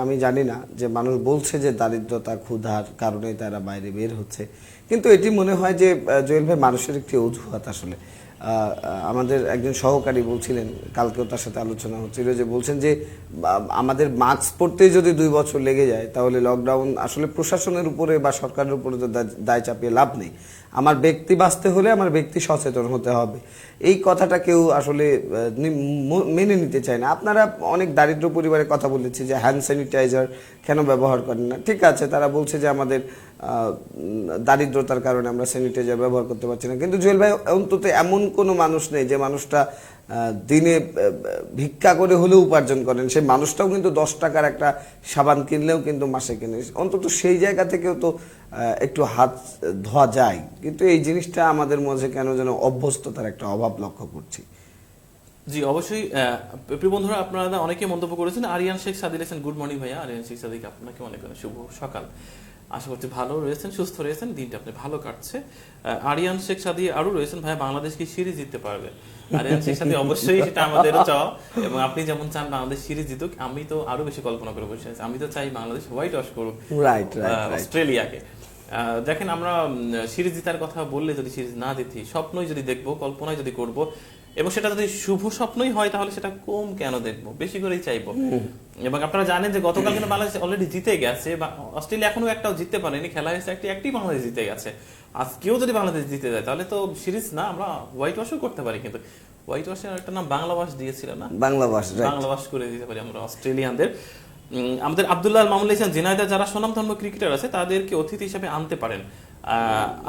আমি জানি না যে মানুষ বলছে যে দারিদ্রতা ক্ষুধার কারণে তারা বাইরে বের হচ্ছে, কিন্তু এটি মনে হয় যে জুয়েল ভাই মানুষের একটি অজুহাত। আসলে আমাদের একজন সহকারী বলছিলেন, কালকেও তার সাথে আলোচনা হচ্ছিল, যে বলছেন যে আমাদের মাস্ক পরতে যদি 2 বছর লেগে যায়, তাহলে লকডাউন আসলে প্রশাসনের উপরে বা সরকারের উপরে তো দায় চাপিয়ে লাভ নেই। আমার ব্যক্তি বাঁচতে হলে আমার ব্যক্তি সচেতন হতে হবে। এই কথাটা কেউ আসলে মেনে নিতে চায় না। আপনারা অনেক দারিদ্র পরিবারের কথা বলেছে যে হ্যান্ড স্যানিটাইজার কেন ব্যবহার করেন না, ঠিক আছে, তারা বলছে যে আমাদের দারিদ্রতার কারণে আমরা স্যানিটাইজার ব্যবহার করতে পারছি না, কিন্তু জুয়েল ভাই অন্তত এমন কোনো মানুষ নেই যে মানুষটা দিনে ভিক্ষা করে হলেও উপার্জন করেন, সেই মানুষটাও কিন্তু 10 টাকার একটা সাবান কিনলেও কিন্তু মাসে কিনে, অন্তত সেই জায়গা থেকেও তো একটু হাত ধোয়া যায়, কিন্তু এই জিনিসটা আমাদের মাঝে কেন যেন অভ্যস্ততার একটা অভাব লক্ষ্য করছি। জি অবশ্যই প্রিয় বন্ধুরা, আপনারা অনেকে মন্তব্য করেছেন। আরিয়ান শেখ সাদি লিখেছেন গুড মর্নিং ভাইয়া। আরিয়ান শেখ সাদিক আপনাকে অনেক অনেক শুভ সকাল। আশা করছি ভালো রয়েছেন, সুস্থ রয়েছেন, দিনটা আপনি ভালো কাটছে। আরিয়ান শেখ সাদি আরো রয়েছেন, ভাইয়া বাংলাদেশ কি সিরিজ জিততে পারবে? আরিয়ান শেখ সাদি অবশ্যই সেটা আমাদেরও চাওয়া, এবং আপনি যেমন চান বাংলাদেশ সিরিজ জিতুক, আমি তো আরো বেশি কল্পনা করে বসে আছি। আমি তো চাই বাংলাদেশ হোয়াইট ওয়াশ করুক অস্ট্রেলিয়াকে। দেখেন আমরা সিরিজ জিতার কথা বললে যদি সিরিজ না জিতি, স্বপ্নই যদি দেখবো, কল্পনায় যদি করব, এবং সেটা যদি শুভ স্বপ্নই হয় তাহলে সেটা কম কেন দেখবো, বেশি করেই চাইবো। এবং আপনারা জানেন যে গতকাল কিন্তু বাংলাদেশ অলরেডি জিতে গেছে, অস্ট্রেলিয়া এখনো একটাও জিততে পারেনি, খেলা হয়েছে একটি বাংলাদেশ জিতে গেছে। আজকেও যদি বাংলাদেশ জিতে যায় তাহলে তো সিরিজ না, আমরা হোয়াইট ওয়াশও করতে পারি, কিন্তু হোয়াইট ওয়াশের একটা নাম বাংলা ওয়াশ দিয়েছিল না, বাংলা ওয়াশ করে দিতে পারি আমরা অস্ট্রেলিয়ানদের। আমাদের আব্দুল্লাহ আল মামুন লিখেছেন ঝিনাইদহ যারা স্বনামধন্য ক্রিকেটার আছে তাদেরকে অতিথি হিসেবে আনতে পারেন।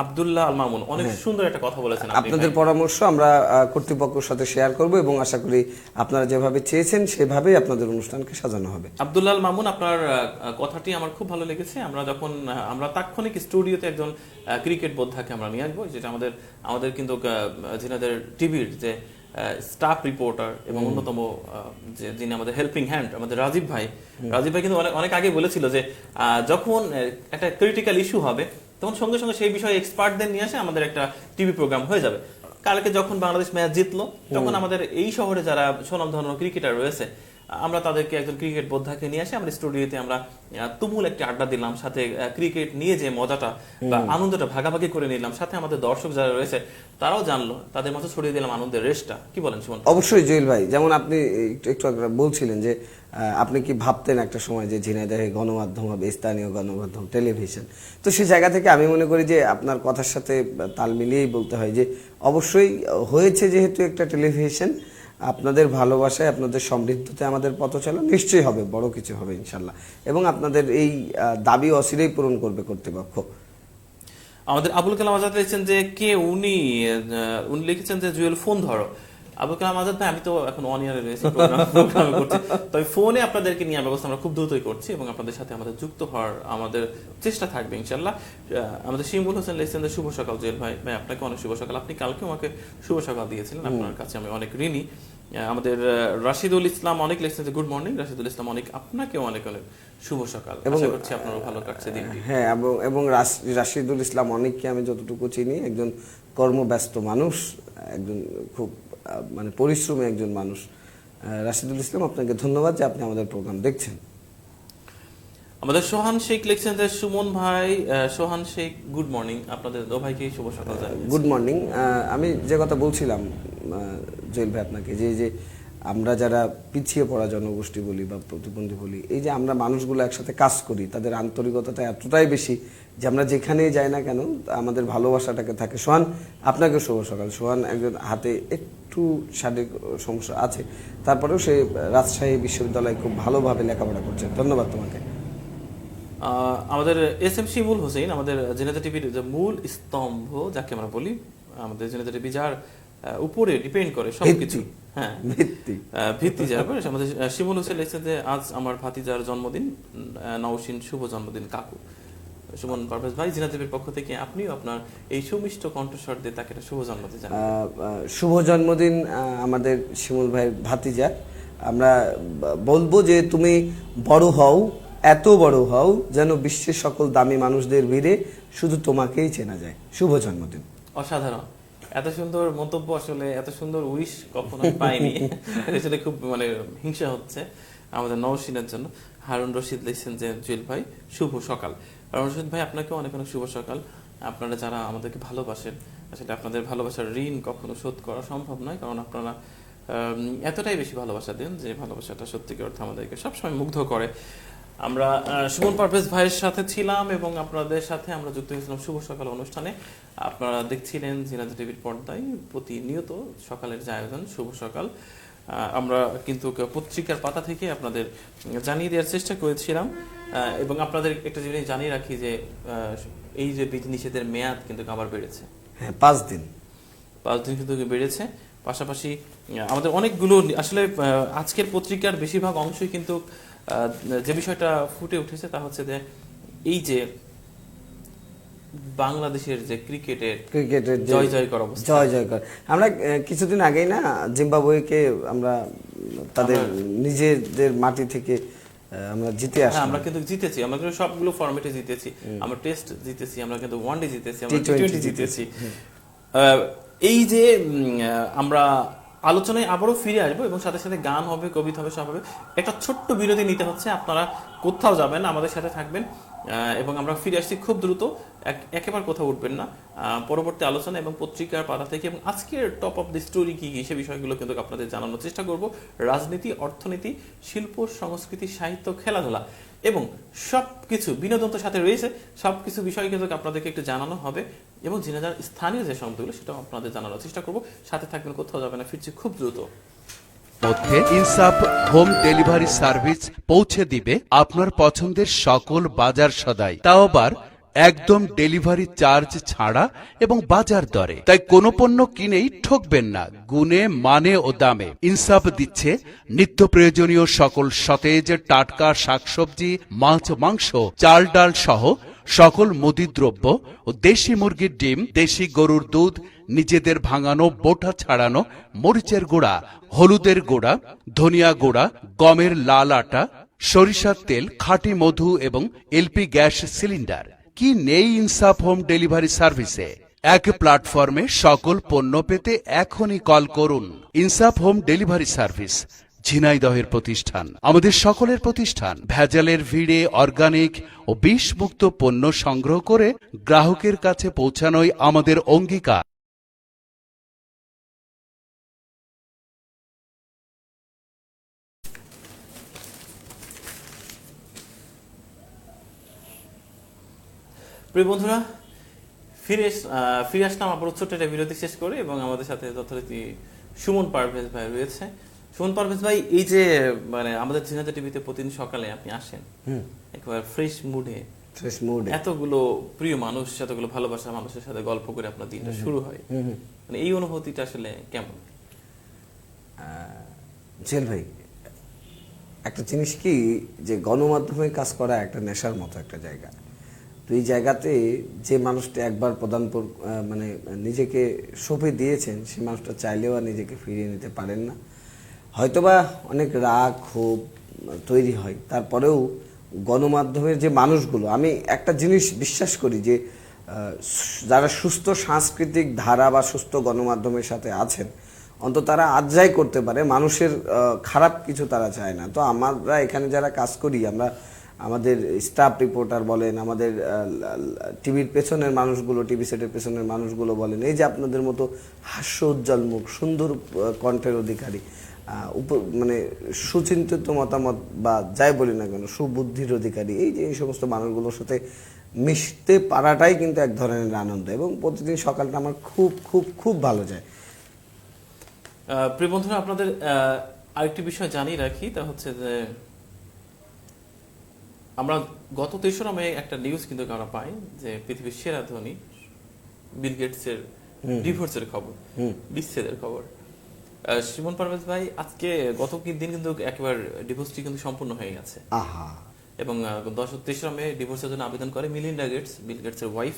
আব্দুল্লাহ আল মামুন অনেক সুন্দর একটা কথা বলেছেন। আপনাদের পরামর্শ আমরা কর্তৃপক্ষের সাথে শেয়ার করব, এবং আশা করি আপনারা যেভাবে চেয়েছেন সেভাবেই আপনাদের অনুষ্ঠানকে সাজানো হবে। আব্দুল্লাহ আল মামুন, আপনার কথাটি আমার খুব ভালো লেগেছে। আমরা তাৎক্ষণিক স্টুডিওতে একজন ক্রিকেট বোদ্ধাকে আমরা নিয়ে আসবো, যেটা আমাদের কিন্তু ঝিনাইদহ টিভির যে স্টাফ রিপোর্টার এবং অন্যতম যিনি আমাদের হেল্পিং হ্যান্ড, আমাদের রাজীব ভাই কিন্তু অনেক আগে বলেছিল যে যখন একটা ক্রিটিক্যাল ইস্যু হবে তখন সঙ্গে সঙ্গে সেই বিষয়ে এক্সপার্টদের নিয়ে আসে আমাদের একটা টিভি প্রোগ্রাম হয়ে যাবে। কালকে যখন বাংলাদেশ ম্যাচ জিতলো তখন আমাদের এই শহরে যারা স্বনামধন্য ক্রিকেটার রয়েছে আমরা তাদেরকে একজন ক্রিকেট বোদ্ধাকে নিয়ে আসে আমরা স্টুডিওতে আমরা তুমুল একটি আড্ডা দিলাম, সাথে ক্রিকেট নিয়ে যে মজাটা বা আনন্দটা ভাগাভাগি করে নিলাম, সাথে আমাদের দর্শক যারা রয়েছে তারাও জানলো, তাদের মাঝে ছড়িয়ে দিলাম আনন্দের রেশটা। কি বলেন সুমন? অবশ্যই জুয়েল ভাই, যেমন আপনি একটু বলছিলেন যে আপনি কি ভাবতেন একটা সময় যে ঝিনাইদহে গণমাধ্যম হবে, স্থানীয় গণমাধ্যম টেলিভিশন, তো সেই জায়গা থেকে আমি মনে করি যে আপনার কথার সাথে তাল মিলিয়েই বলতে হয় যে অবশ্যই হয়েছে, যেহেতু একটা টেলিভিশন, আপনাদের ভালোবাসায় আপনাদের সমৃদ্ধতে আমাদের পথ চলা নিশ্চয়ই হবে, বড় কিছু হবে ইনশাল্লাহ, এবং আপনাদের এই দাবি অচিরেই পূরণ করবে কর্তৃপক্ষ। আমাদের আবুল কালাম আজাদ লিখেছেন যে কে উনি লিখেছেন যে জুয়েল ফোন ধরো। আবুল কালাম আজাদ ভাই, আমি তো এখন অন ইয়ারে রয়েছি, প্রোগ্রামে করছি, তবে ফোনে আপনাদেরকে নিয়ে ব্যবস্থা আমরা খুব দ্রুতই করছি, এবং আপনাদের সাথে আমাদের যুক্ত হওয়ার আমাদের চেষ্টা থাকবে ইনশাল্লাহ। আমাদের শিমুল হোসেন লিখেছেন যে শুভ সকাল জুয়েল ভাই। ভাই আপনাকে অনেক শুভ সকাল, আপনি কালকে আমাকে শুভ সকাল দিয়েছিলেন, আপনার কাছে আমি অনেক ঋণী। আমাদের রাশিদুল ইসলাম অনেক লিখেছেন যে গুড মর্নিং। রাশিদুল ইসলাম অনেক, আপনাকে অনেক অনেক শুভ সকাল, আশা করছি আপনারও ভালো কাটছে দিনটি। হ্যাঁ, এবং রাশিদুল ইসলাম অনেককে আমি যতটুকু চিনি একজন কর্মব্যস্ত মানুষ, একজন খুব পরিশ্রমী একজন মানুষ। রাশিদুল ইসলাম, আপনাকে ধন্যবাদ যে আপনি আমাদের প্রোগ্রাম দেখছেন। আমাদের সোহান শেখ লিখছেন যে সুমন ভাই, সোহান শেখ গুড মর্নিং, আপনাদের দো ভাইকে শুভ সকাল জানাই। Good morning. আমি যে কথা বলছিলাম জুয়েল ভাই আপনাকে, যে আমরা যারা পিছিয়ে পড়া জনগোষ্ঠী বলি বা প্রতিবন্ধী বলি, এই যে আমরা মানুষগুলো একসাথে কাজ করি, তাদের আন্তরিকতাটা এতটাই বেশি যে আমরা যেখানেই যাই না কেন আমাদের ভালোবাসাটাকে থাকে। সোহান, আপনাকে শুভ সকাল। সোহান একজন হাতে একটু শারীরিক সমস্যা আছে, তারপরেও সে রাজশাহী বিশ্ববিদ্যালয়ে খুব ভালোভাবে লেখাপড়া করছে। ধন্যবাদ তোমাকে। আমাদের এস এম শিমুল হোসেন, আমাদের ঝিনাইদহ টিভির যে মূল স্তম্ভ যাকে আমরা বলি, আমাদের ঝিনাইদহ টিভি যার উপরে ডিপেন্ড করে সবকিছু, হ্যাঁ ভিত্তি যার উপরে, আমাদের শিমুল হোসেন লিখছেন যে আজ আমার ভাতিজার জন্মদিন, নওশিন শুভ জন্মদিন কাকু। সুমন পারভেজ ভাই, ঝিনাইদহ টিভির পক্ষ থেকে আপনিও আপনার এই সুমিষ্ট কণ্ঠস্বর দিয়ে তাকে একটা শুভ জন্মদিন জানান। শুভ জন্মদিন আমাদের শিমুল ভাইয়ের ভাতিজা। আমরা বলবো যে তুমি বড় হও, এত বড় হও যেন বিশ্বের সকল দামি মানুষদের ভিড়ে শুধু তোমাকেই চেনা যায়। শুভ জন্মদিন। অসাধারণ, এত সুন্দর মন্তব্য, আসলে এত সুন্দর উইশ কখনো পাইনি। আসলে খুব হিংসা হচ্ছে আমাদের নওশিনের জন্য। হারুন রশিদ লিখছেন যে জুয়েল ভাই শুভ সকাল। হারুন রশিদ ভাই, আপনাকেও অনেক অনেক শুভ সকাল। আপনারা যারা আমাদেরকে ভালোবাসেন, আসলে আপনাদের ভালোবাসার ঋণ কখনো শোধ করা সম্ভব নয়, কারণ আপনারা এতটাই বেশি ভালোবাসা দেন যে ভালোবাসাটা সত্যিকার অর্থে আমাদেরকে সবসময় মুগ্ধ করে। আমরা সুমন পারভেজ ভাইয়ের সাথে ছিলাম এবং আপনাদের সাথে আমরা যুক্ত হয়েছিলাম শুভ সকাল অনুষ্ঠানে। আপনারা দেখছিলেন ঝিনাইদহ টিভির পর্দায় প্রতিনিয়ত সকালের যে আয়োজন শুভ সকাল। আমরা কিন্তু পত্রিকার পাতা থেকে আপনাদের জানিয়ে দেওয়ার চেষ্টা করেছিলাম। এবং আপনাদের একটা জিনিস জানিয়ে রাখি যে এই যে বিধি নিষেধের মেয়াদ কিন্তু আবার বেড়েছে। হ্যাঁ, 5 দিন 5 দিন কিন্তু বেড়েছে। পাশাপাশি আমাদের অনেকগুলো আসলে আজকের পত্রিকার বেশিরভাগ অংশই কিন্তু যে বিষয়টা ফুটে উঠেছে তা হচ্ছে যে এই যে বাংলাদেশের যে ক্রিকেটের জয় জয়কর অবস্থা, জয় জয়কর। আমরা কিছুদিন আগেই না জিম্বাবুয়েকে আমরা তাদের নিজেদের মাটি থেকে আমরা জিতে আসলাম। আমরা কিন্তু জিতেছি, আমরা কিন্তু সবগুলো ফরম্যাটে জিতেছি। আমরা টেস্ট জিতেছি, আমরা কিন্তু ওয়ানডে জিতেছি, আমরা টি20 জিতেছি। এই যে আমরা আলোচনায় আবারও ফিরে আসবো এবং সাথে সাথে গান হবে, কবিতা হবে, সব হবে। একটা ছোট্ট বিরতি নিতে হচ্ছে, আপনারা কোথাও যাবেন, আমাদের সাথে থাকবেন এবং আমরা ফিরে আসছি খুব দ্রুত। একেবারে কোথাও উঠবেন না। পরবর্তী আলোচনা এবং পত্রিকার পাতা থেকে এবং আজকের টপ অফ দি স্টোরি কি সে বিষয়গুলো কিন্তু আপনাদের জানানোর চেষ্টা করব। রাজনীতি, অর্থনীতি, শিল্প, সংস্কৃতি, সাহিত্য, খেলাধুলা এবং সবকিছু বিনোদন তো সাথে রয়েছে, সবকিছু বিষয় কিন্তু আপনাদেরকে একটু জানানো হবে এবং জেনে যাওয়ার স্থানীয় যে শব্দগুলো সেটাও আপনাদের জানানোর চেষ্টা করব। সাথে থাকবেন, কোথাও যাবে না, ফিরছি খুব দ্রুত। মধ্যে ইনসাফ হোম ডেলিভারি সার্ভিস পৌঁছে দিবে আপনার পছন্দের সকল বাজার সদাই, তাও আবার একদম ডেলিভারি চার্জ ছাড়া এবং বাজার দরে। তাই কোনো পণ্য কিনেই ঠকবেন না, গুণে মানে ও দামে। ইনসাফ দিচ্ছে নিত্য প্রয়োজনীয় সকল সতেজ টাটকা শাকসবজি, মাছ, মাংস, চাল ডাল সহ সকল মুদিদ্রব্য ও দেশি মুরগির ডিম, দেশি গরুর দুধ, নিজেদের ভাঙানো বোটা ছাড়ানো মরিচের গুঁড়া, হলুদের গুঁড়া, ধনিয়া গুঁড়া, গমের লাল আটা, সরিষার তেল, খাঁটি মধু এবং এলপি গ্যাস সিলিন্ডার। কি নেই ইনসাফ হোম ডেলিভারি সার্ভিসে? এক প্ল্যাটফর্মে সকল পণ্য পেতে এখনই কল করুন। ইনসাফ হোম ডেলিভারি সার্ভিস, ঝিনাইদহের প্রতিষ্ঠান, আমাদের সকলের প্রতিষ্ঠান। ভেজালের ভিড়ে অর্গানিক ও বিষমুক্ত পণ্য সংগ্রহ করে গ্রাহকের কাছে পৌঁছানোই আমাদের অঙ্গীকার। প্রিয় বন্ধুরা, ফিরে আসলাম আবার ছোট্ট একটা বিরতি শেষ করে এবং আমাদের সাথে যথারীতি সুমন পারভেজ ভাই রয়েছে। সুমন পারভেজ ভাই, এই যে মানে আমাদের ঝিনাইদহ টিভিতে প্রতিদিন সকালে আপনি আসেন একেবারে ফ্রেশ মুডে, এতগুলো প্রিয় মানুষ, এতগুলো ভালোবাসার মানুষের সাথে গল্প করে আপনার দিনটা শুরু হয়, মানে এই অনুভূতিটা আসলে কেমন? জেল ভাই, একটা জিনিস কি যে গণমাধ্যমে কাজ করা একটা নেশার মতো একটা জায়গা। তো এই জায়গাতে যে মানুষটা একবার মানে নিজেকে সঁপে দিয়েছেন, সেই মানুষটা চাইলেও আর নিজেকে ফিরিয়ে নিতে পারেন না। হয়তোবা অনেক রাগ ক্ষোভ তৈরি হয়, তারপরেও গণমাধ্যমের যে মানুষগুলো, আমি একটা জিনিস বিশ্বাস করি যে যারা সুস্থ সাংস্কৃতিক ধারা বা সুস্থ গণমাধ্যমের সাথে আছেন, অন্তত তারা আজ্ঞাই করতে পারে, মানুষের খারাপ কিছু তারা চায় না। তো আমরা এখানে যারা কাজ করি, আমরা আমাদের স্টাফ রিপোর্টার বলেন, আমাদের টিভির পেছনের মানুষগুলো, টিভি সেটের পেছনের মানুষগুলো বলেন, এই যে আপনাদের মতো হাস্য উজ্জ্বল মুখ, সুন্দর কণ্ঠের অধিকারী, মানে সুচিন্তিত মতামত বা যাই বলি না কেন, সুবুদ্ধির অধিকারী, এই যে এই সমস্ত মানুষগুলোর সাথে মিশতে পারাটাই কিন্তু এক ধরনের আনন্দ এবং প্রতিদিন সকালটা আমার খুব খুব খুব ভালো যায়। প্রিয় বন্ধুরা, আপনাদের আরেকটি বিষয় জানিয়ে রাখি, তা হচ্ছে যে আমরা গত 3রা মে একটা নিউজ কিন্তু আমরা পাই যে পৃথিবীর সেরা ধনী বিল গেটসের ডিভোর্সের খবর, বিচ্ছেদের খবর। সুমন পারভেজ ভাই, আজকে গত দিন কিন্তু একেবারে ডিভোর্সটি কিন্তু সম্পূর্ণ হয়ে গেছে এবং 3রা মে ডিভোর্সের জন্য আবেদন করে মিলিন্ডা গেটস, বিল গেটসের ওয়াইফ,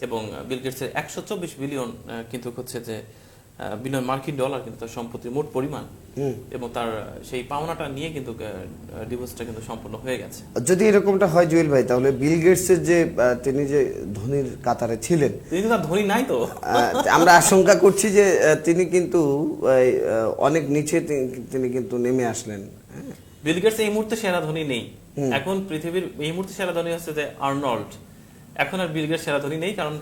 এবং বিল গেটসের 124 বিলিয়ন কিন্তু হচ্ছে যে বিলিয়ন মার্কিন ডলার কিন্তু তার সম্পত্তির মোট পরিমাণ এবং তার সেই পাওনাটা নিয়ে কিন্তু ডিভোর্সটা কিন্তু সম্পূর্ণ হয়ে গেছে। যদি এরকমটা হয় জুয়েল ভাই, তাহলে বিল গেটসের যে তিনি যে ধনীর কাতারে ছিলেন, তিনি কিন্তু ধনী নাই তো। আমরা আশঙ্কা করছি যে তিনি কিন্তু অনেক নিচে তিনি কিন্তু নেমে আসলেন। বিল গেটস এই মুহূর্তে সেরা ধনী নেই। এখন পৃথিবীর এই মুহূর্তে সেরা ধনী হচ্ছে যে আর্নল্ড। এখন আর বিল গেটস সেরা ধনী নেই, কারণ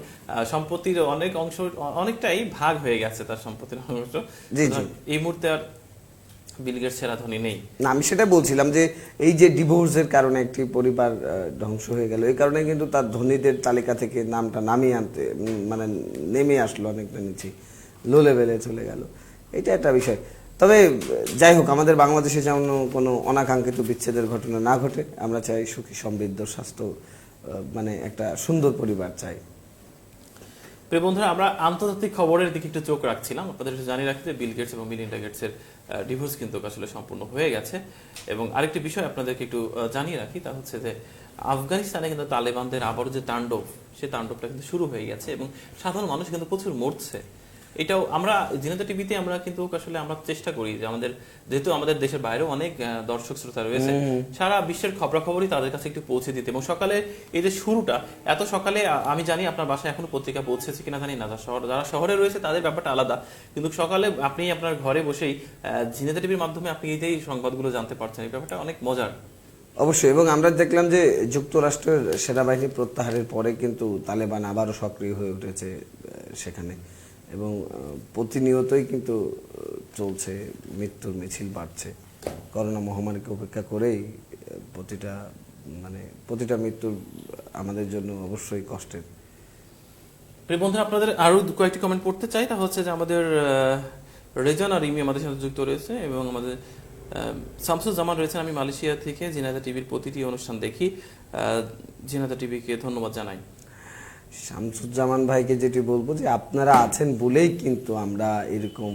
সম্পত্তির অনেক অংশ, অনেকটাই ভাগ হয়ে গেছে তার সম্পত্তির অংশ। এই মুহূর্তে আর বিল গেটস সেরা ধনী নেই। না, আমি সেটা বলছিলাম যে এই যে ডিভোর্সের কারণে একটি পরিবার ধ্বংস হয়ে গেল, এই কারণে কিন্তু তার ধনীদের তালিকা থেকে নামটা নামিয়ে আনতে, মানে নেমে আসলো অনেকটা নিচে, লো লেভেলে চলে গেল। এটা একটা বিষয়। তবে যাই হোক, আমাদের বাংলাদেশে যেমন কোনো অনাকাঙ্ক্ষিত বিচ্ছেদের ঘটনা না ঘটে, আমরা চাই সুখী সমৃদ্ধ স্বাস্থ্য মানে একটা সুন্দর পরিবার চাই। প্রিয় বন্ধুরা, আমরা আন্তর্জাতিক খবরের দিকে একটু চোখ রাখছিলাম। আপনাদের একটু জানিয়ে রাখতে, বিল গেটস এবং মিলিন্ডা গেটসের ডিভোর্স কিন্তু আসলে সম্পূর্ণ হয়ে গেছে। এবং আরেকটি বিষয় আপনাদেরকে একটু জানিয়ে রাখি, তা হচ্ছে যে আফগানিস্তানে কিন্তু তালেবানদের আবারও যে তাণ্ডব, সেই তাণ্ডবটা কিন্তু শুরু হয়ে গেছে এবং সাধারণ মানুষ কিন্তু প্রচুর মরছে। এটাও আমরা জিনেতা টিভিতে আমরা কিন্তু আসলে আমরা চেষ্টা করি যে আমাদের, যেহেতু আমাদের দেশের বাইরেও অনেক দর্শক শ্রোতা রয়েছে, সারা বিশ্বের খবরাখবরই তাদের কাছে একটু পৌঁছে দিতে। এবং সকালে এই যে শুরুটা এত সকালে, আমি জানি আপনার বাসায় এখনো পত্রিকা পৌঁছেছে কিনা জানি না, যারা শহরে রয়েছে তাদের ব্যাপারটা আলাদা, কিন্তু সকালে আপনি আপনার ঘরে বসেই জিনেতা টিভির মাধ্যমে আপনি এই সংবাদগুলো জানতে পারছেন। এই ব্যাপারটা অনেক মজার। অবশ্যই। এবং আমরা দেখলাম যে যুক্তরাষ্ট্রের সেনাবাহিনী প্রত্যাহারের পরে কিন্তু তালেবান আবারও সক্রিয় হয়ে উঠেছে সেখানে, এবং প্রতিনিয়তই কিন্তু চলছে, মৃত্যুর মিছিল বাড়ছে। করোনা মহামারীকে উপেক্ষা করেই প্রতিটা মৃত্যু আমাদের জন্য অবশ্যই কষ্টের। প্রিয় বন্ধুরা, আপনাদের আরো কয়েকটি কমেন্ট পড়তে চাই। তা হচ্ছে যে আমাদের রেজান আর রিমি আমাদের সাথে যুক্ত রয়েছে এবং আমাদের শামসুজ্জামান রয়েছেন। আমি মালয়েশিয়া থেকে জিনাদা টিভির প্রতিটি অনুষ্ঠান দেখি, জিনাদা টিভিকে ধন্যবাদ জানাই। শামসুজ্জামান ভাইকে যেটি বলবো যে আপনারা আছেন বলেই কিন্তু আমরা এরকম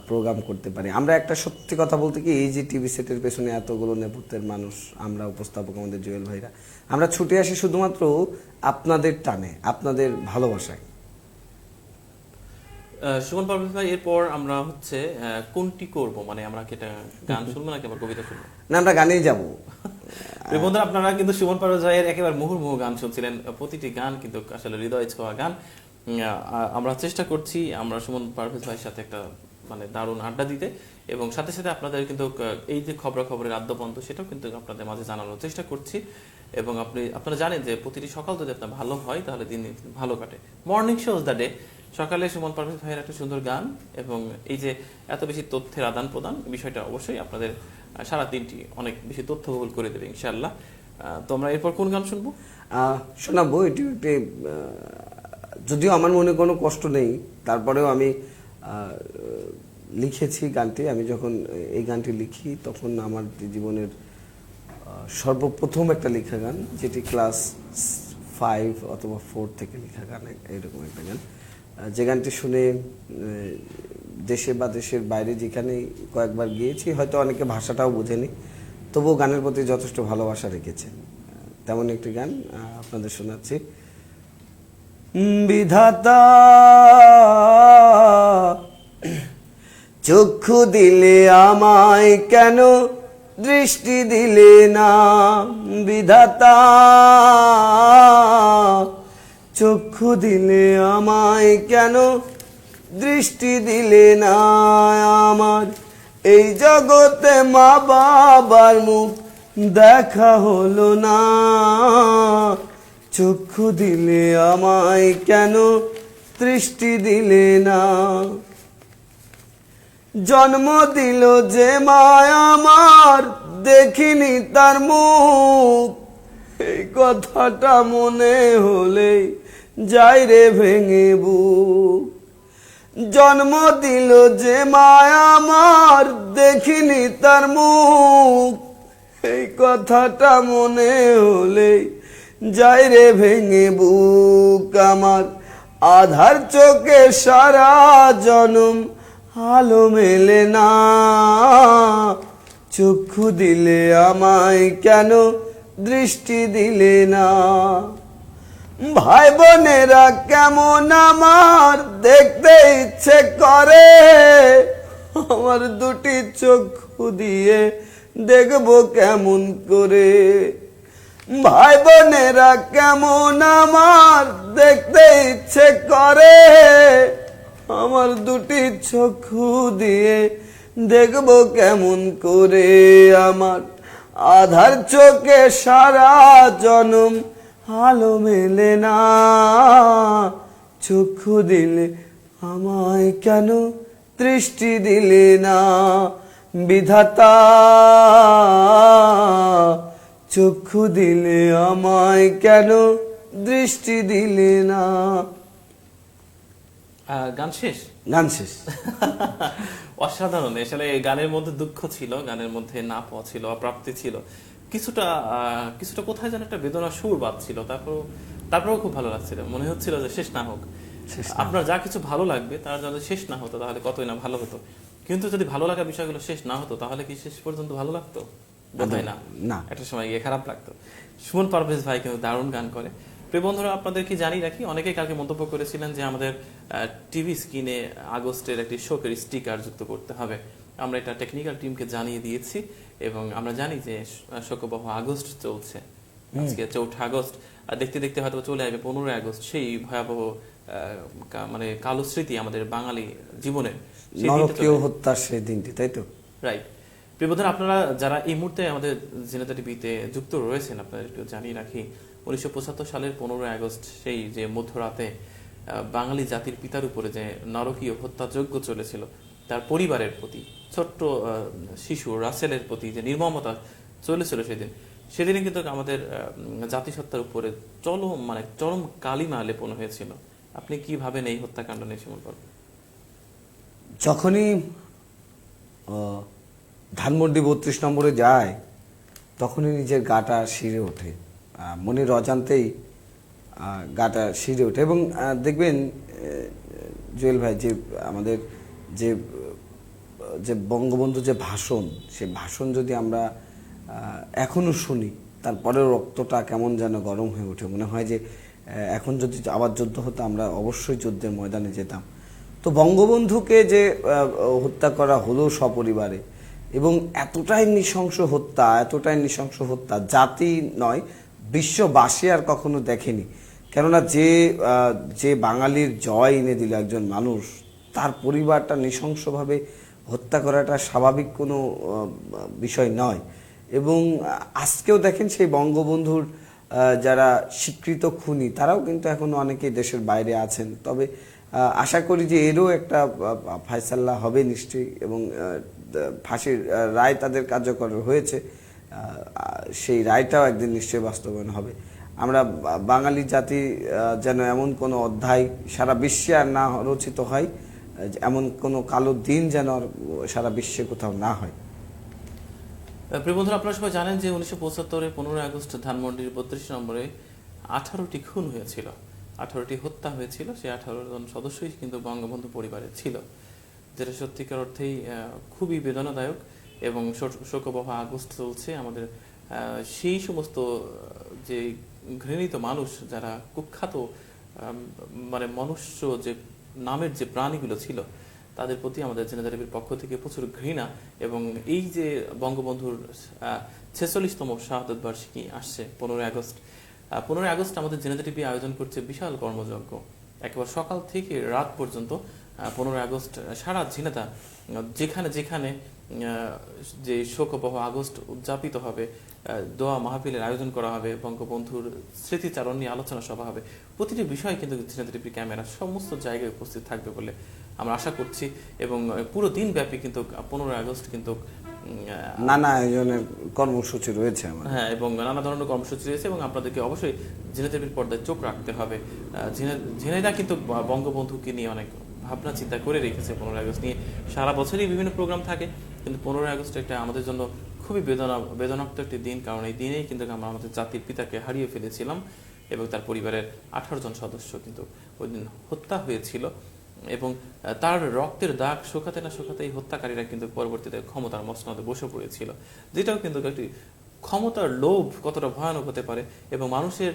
প্রোগ্রাম করতে পারি। আমরা একটা সত্যি কথা বলতে কি, এই যে টিভি সেটের পেছনে এতগুলো নেপথ্যের মানুষ, আমরা উপস্থাপক, আমাদের জুয়েল ভাইরা, আমরা ছুটে আসি শুধুমাত্র আপনাদের টানে, আপনাদের ভালোবাসায়। সুমন পারভেজ ভাই, এরপর আমরা হচ্ছে কোনটি করব, মানে আমরা কি এটা গান শুনবো নাকি আবার কবিতা শুনবো? না, আমরা গানেই যাব। বন্ধুরা, আপনারা কিন্তু সুমন পারভেজ ভাইয়ের একেবারে মুহুর্মুহু গান শুনছিলেন। প্রতিটি গান কিন্তু আসলে হৃদয় ছোঁয়া গান। আমরা চেষ্টা করছি আমরা সুমন পারভেজ ভাইয়ের সাথে একটা মানে দারুণ আড্ডা দিতে, এবং সাথে সাথে আপনাদের কিন্তু এই যে খবরাখবরের আদ্যপন্ত, সেটাও কিন্তু আপনাদের মাঝে জানানোর চেষ্টা করছি। এবং আপনারা জানেন যে প্রতিটি সকাল যদি আপনার ভালো হয় তাহলে দিন ভালো কাটে। Morning show is the day. সকালে সুমন পারভেজ ভাইয়ের একটা সুন্দর গান এবং এই যে এত বেশি তথ্যের আদান প্রদান, বিষয়টা অবশ্যই আপনাদের সারা দিনটি অনেক বেশি তথ্যবহুল করে দেবে ইনশাআল্লাহ। তো আমরা এরপর কোন গান শুনবো? শোনাবো এটি একটি, যদিও আমার মনে কোনো কষ্ট নেই, তারপরেও আমি লিখেছি গানটি। আমি যখন এই গানটি লিখি তখন আমার জীবনের সর্বপ্রথম একটা লেখা গান, যেটি ক্লাস 5 অথবা 4 থেকে লেখা গান, এরকম একটা গান। যে গানটি শুনে দেশে বা দেশের বাইরে যেখানেই কয়েকবার গিয়েছি, হয়তো অনেকে ভাষাটাও বোঝেনি, তবুও গানের প্রতি যথেষ্ট ভালোবাসা রেখেছে। তেমন একটি গান আপনাদের শোনাচ্ছি। বিধাতা চক্ষু দিলে আমায় কেন দৃষ্টি দিলে না, বিধাতা চক্ষু দিলে আমায় কেন দৃষ্টি দিলে না, আমার এই জগতে মা বাবার মুখ দেখা হলো না, চক্ষু দিলে আমায় কেন দৃষ্টি দিলে না, জন্ম দিল যে মায় আমার দেখিনি তার মুখ, এই কথাটা মনে হলে যাই রে ভেঙে বুক, জন্ম দিল যে মায় আমার দেখিনি তার মুখ, এই কথাটা মনে হলে যাই রে ভেঙে বুক, আমার আধার চোখে সারা জনম আলো মেলে না, চক্ষু দিলে আমায় কেন দৃষ্টি দিলে না, ভাই বোনেরা কেমন আমার দেখতে ইচ্ছে করে, আমার দুটি চক্ষু দিয়ে দেখবো কেমন করে, ভাই বোনেরা কেমন আমার দেখতে ইচ্ছে করে, আমার দুটি চক্ষু দিয়ে দেখবো কেমন করে, আমার আধার চোখে সারা জনম আলো মেলে না, চক্ষু দিলে আমায় কেন দৃষ্টি দিলে না, বিধাতা চক্ষু দিলে আমায় কেন দৃষ্টি দিলে না। গান শেষ? গান শেষ। অসাধারণ। আসলে গানের মধ্যে দুঃখ ছিল, গানের মধ্যে না পাওয়া ছিল, অপ্রাপ্তি ছিল, কিছুটা কিছুটা কোথায় যেন একটা বেদনার সুর বাজছিল। তারপরেও খুব ভালো লাগছিল, মনে হচ্ছিল যে শেষ না হোক। আপনার যা কিছু ভালো লাগবে তার যদি শেষ না হতো তাহলে কতই না ভালো হতো। কিন্তু যদি ভালো লাগার বিষয়গুলো শেষ না হতো তাহলে কি শেষ পর্যন্ত ভালো লাগতো? বোধহয় না, না, একটা সময় গিয়ে খারাপ লাগতো। সুমন পারভেজ ভাই কিন্তু দারুণ গান করে। প্রিয় বন্ধুরা, আপনাদের কি জানি রাখি, অনেকেই কালকে মন্তব্য করেছিলেন যে আমাদের টিভি স্ক্রিনে আগস্টের একটি শোকের স্টিকার যুক্ত করতে হবে। আমরা এটা টেকনিক্যাল টিমকে জানিয়ে দিয়েছি এবং আমরা জানি যে শোকবহ আগস্ট চলছে, আজকে 4 আগস্ট, আর দেখতে দেখতে হয়তো চলে আসবে 15 আগস্ট, সেই ভয়াবহ মানে কালো স্মৃতি আমাদের বাঙালি জীবনের, নরকীয় হত্যার সেই দিনটি, তাই তো? রাইট। প্রিয় বন্ধুরা, আপনারা যারা এই মুহূর্তে আমাদের জেনেতা টিভিতে যুক্ত রয়েছেন, আপনারা একটু জানিয়ে রাখি 1975 সালের 15 আগস্ট, সেই যে মধ্যরাতে বাঙালি জাতির পিতার উপরে যে নরকীয় হত্যাযজ্ঞ চলেছিল, তার পরিবারের প্রতি, ছোট্ট শিশু রাসেলের প্রতি যে নির্মমতা চলেছিল সেদিনে কিন্তু আমাদের জাতিসত্তার উপরে চরম কালিমা লেপন হয়েছিল। আপনি কি ভাবেন এই হত্যাকাণ্ড নিয়ে শিমুল পারভেজ? যখনই ধানমন্ডি 32 নম্বরে যায় তখনই নিজের গাটা শিরে ওঠে, মনের অজান্তেই গাটা শিরে ওঠে। এবং দেখবেন জুয়েল ভাই, যে আমাদের যে যে বঙ্গবন্ধু যে ভাষণ, সে ভাষণ যদি আমরা এখনো শুনি, তারপরেও রক্তটা কেমন যেন গরম হয়ে ওঠে। মনে হয় যে এখন যদি আবার যুদ্ধ হতো আমরা অবশ্যই যুদ্ধের ময়দানে যেতাম। তো বঙ্গবন্ধুকে যে হত্যা করা হলো সপরিবারে, এবং এতটাই নৃশংস হত্যা জাতি নয়, বিশ্ববাসী আর কখনো দেখেনি। কেননা যে বাঙালির জয় এনে দিল একজন মানুষ, তার পরিবারটা নৃশংসভাবে হত্যা করাটা স্বাভাবিক কোনো বিষয় নয়। এবং আজকেও দেখেন সেই বঙ্গবন্ধুর যারা স্বীকৃত খুনি, তারাও কিন্তু এখনো অনেকেই দেশের বাইরে আছেন। তবে আশা করি যে এরও একটা ফায়সালা হবে নিশ্চয়ই, এবং ফাঁসির রায় তাদের কার্যকর হয়েছে, সেই রায়টাও একদিন নিশ্চয়ই বাস্তবায়ন হবে। আমরা বাঙালি জাতি যেন এমন কোনো অধ্যায় সারা বিশ্বে আর না রচিত হয়, এমন কোনো কালো দিন যেন সারা বিশ্বে কোথাও না হয়। প্রিয় বন্ধুরা, আপনারা সবাই জানেন যে 1975-এ 15 আগস্ট ধানমন্ডির 32 নম্বরে 18টি খুন হয়েছিল, 18টি হত্যা হয়েছিল। সেই 18 জন সদস্যই কিন্তু বঙ্গবন্ধু পরিবারের ছিল, যেটা সত্যিকার অর্থেই খুবই বেদনাদায়ক। এবং শোকবহ আগস্ট চলছে আমাদের সেই সমস্ত যে ঘৃণিত মানুষ, যারা কুখ্যাত মানে মনুষ্য যে নামের যে প্রাণীগুলো ছিল, তাদের প্রতি আমাদের জেনেতা টিভির পক্ষ থেকে প্রচুর ঘৃণা। এবং এই যে বঙ্গবন্ধুর 46তম শাহাদত বার্ষিকী আসছে 15 আগস্ট, 15 আগস্ট আমাদের জেনেতা টিভি আয়োজন করছে বিশাল কর্মযজ্ঞ, একেবারে সকাল থেকে রাত পর্যন্ত। 15 আগস্ট সারা ঝিনাইদহ যেখানে যেখানে যে শোকবহ আগস্ট উদযাপিত হবে, দোয়া মাহফিলের আয়োজন করা হবে, বঙ্গবন্ধুর স্মৃতিচারণ নিয়ে আলোচনা সভা হবে, প্রতিটি বিষয় কিন্তু জেনেতা টিভি ক্যামেরা সমস্ত জায়গায় উপস্থিত থাকবে বলে আমরা আশা করছি। এবং পুরো দিন ব্যাপী কিন্তু 15 আগস্ট কিন্তু নানা আয়োজনের কর্মসূচি রয়েছে আমাদের। হ্যাঁ, এবং নানা ধরনের কর্মসূচি রয়েছে, এবং আপনাদেরকে অবশ্যই জেনেতা টিভির পর্দায় চোখ রাখতে হবে। ঝিনাইদহ কিন্তু বঙ্গবন্ধুকে নিয়ে অনেক ভাবনা চিন্তা করে রেখেছে। 15 আগস্ট নিয়ে সারা বছরই বিভিন্ন প্রোগ্রাম থাকে, কিন্তু 15 আগস্ট একটা আমাদের জন্য খুবই বেদনাক্ত একটি দিন, কারণ এই দিনেই কিন্তু আমরা আমাদের জাতির পিতাকে হারিয়ে ফেলেছিলাম এবং তার পরিবারের 18 জন সদস্য কিন্তু ওই দিন হত্যা হয়েছিল। এবং তার রক্তের দাগ শুকাতে না শুকাতেই হত্যাকারীরা কিন্তু পরবর্তীতে ক্ষমতার মসনদে বসে পড়েছিল, যেটাও কিন্তু একটি ক্ষমতার লোভ কতটা ভয়ানক হতে পারে এবং মানুষের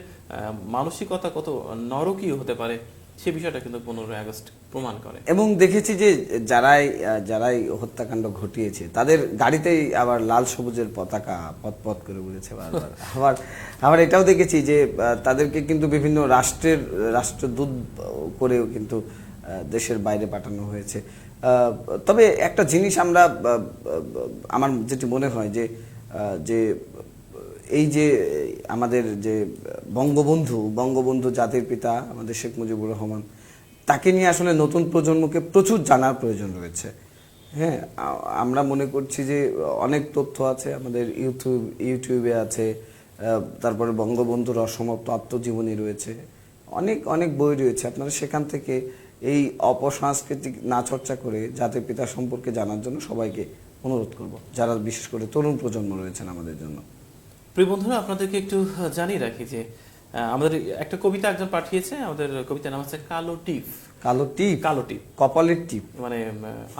মানসিকতা কত নরকীয় হতে পারে, সে বিষয়টা কিন্তু 15 আগস্ট প্রমাণ করে। এবং দেখেছি যে যারাই হত্যাকাণ্ড ঘটিয়েছে তাদের গাড়িতেই আবার লাল সবুজের পতাকা পথ করে উড়েছে বারবার। আবার এটাও দেখেছি যে তাদেরকে কিন্তু বিভিন্ন রাষ্ট্রদূত করেও কিন্তু দেশের বাইরে পাঠানো হয়েছে। তবে একটা জিনিস আমার যেটি মনে হয় যে এই যে আমাদের যে বঙ্গবন্ধু জাতির পিতা আমাদের শেখ মুজিবুর রহমান, তাকে নিয়ে আসলে নতুন প্রজন্মকে প্রচুর জানার প্রয়োজন রয়েছে। হ্যাঁ, আমরা মনে করছি যে অনেক তথ্য আছে আমাদের ইউটিউবে আছে, তারপরে বঙ্গবন্ধুর অসমাপ্ত আত্মজীবনী রয়েছে, অনেক বই রয়েছে। আপনারা সেখান থেকে এই অপসাংস্কৃতিক না চর্চা করে জাতির পিতা সম্পর্কে জানার জন্য সবাইকে অনুরোধ করব, যারা বিশেষ করে তরুণ প্রজন্ম রয়েছেন আমাদের জন্য। প্রিয় বন্ধুরা, আপনাদেরকে একটু জানিয়ে রাখি যে আমাদের একটা কবিতা একজন পাঠিয়েছে। আমাদের কবিতার নাম হচ্ছে কালো টিপ। কালো টিপ? কালো টিপ কপালের টিপ, মানে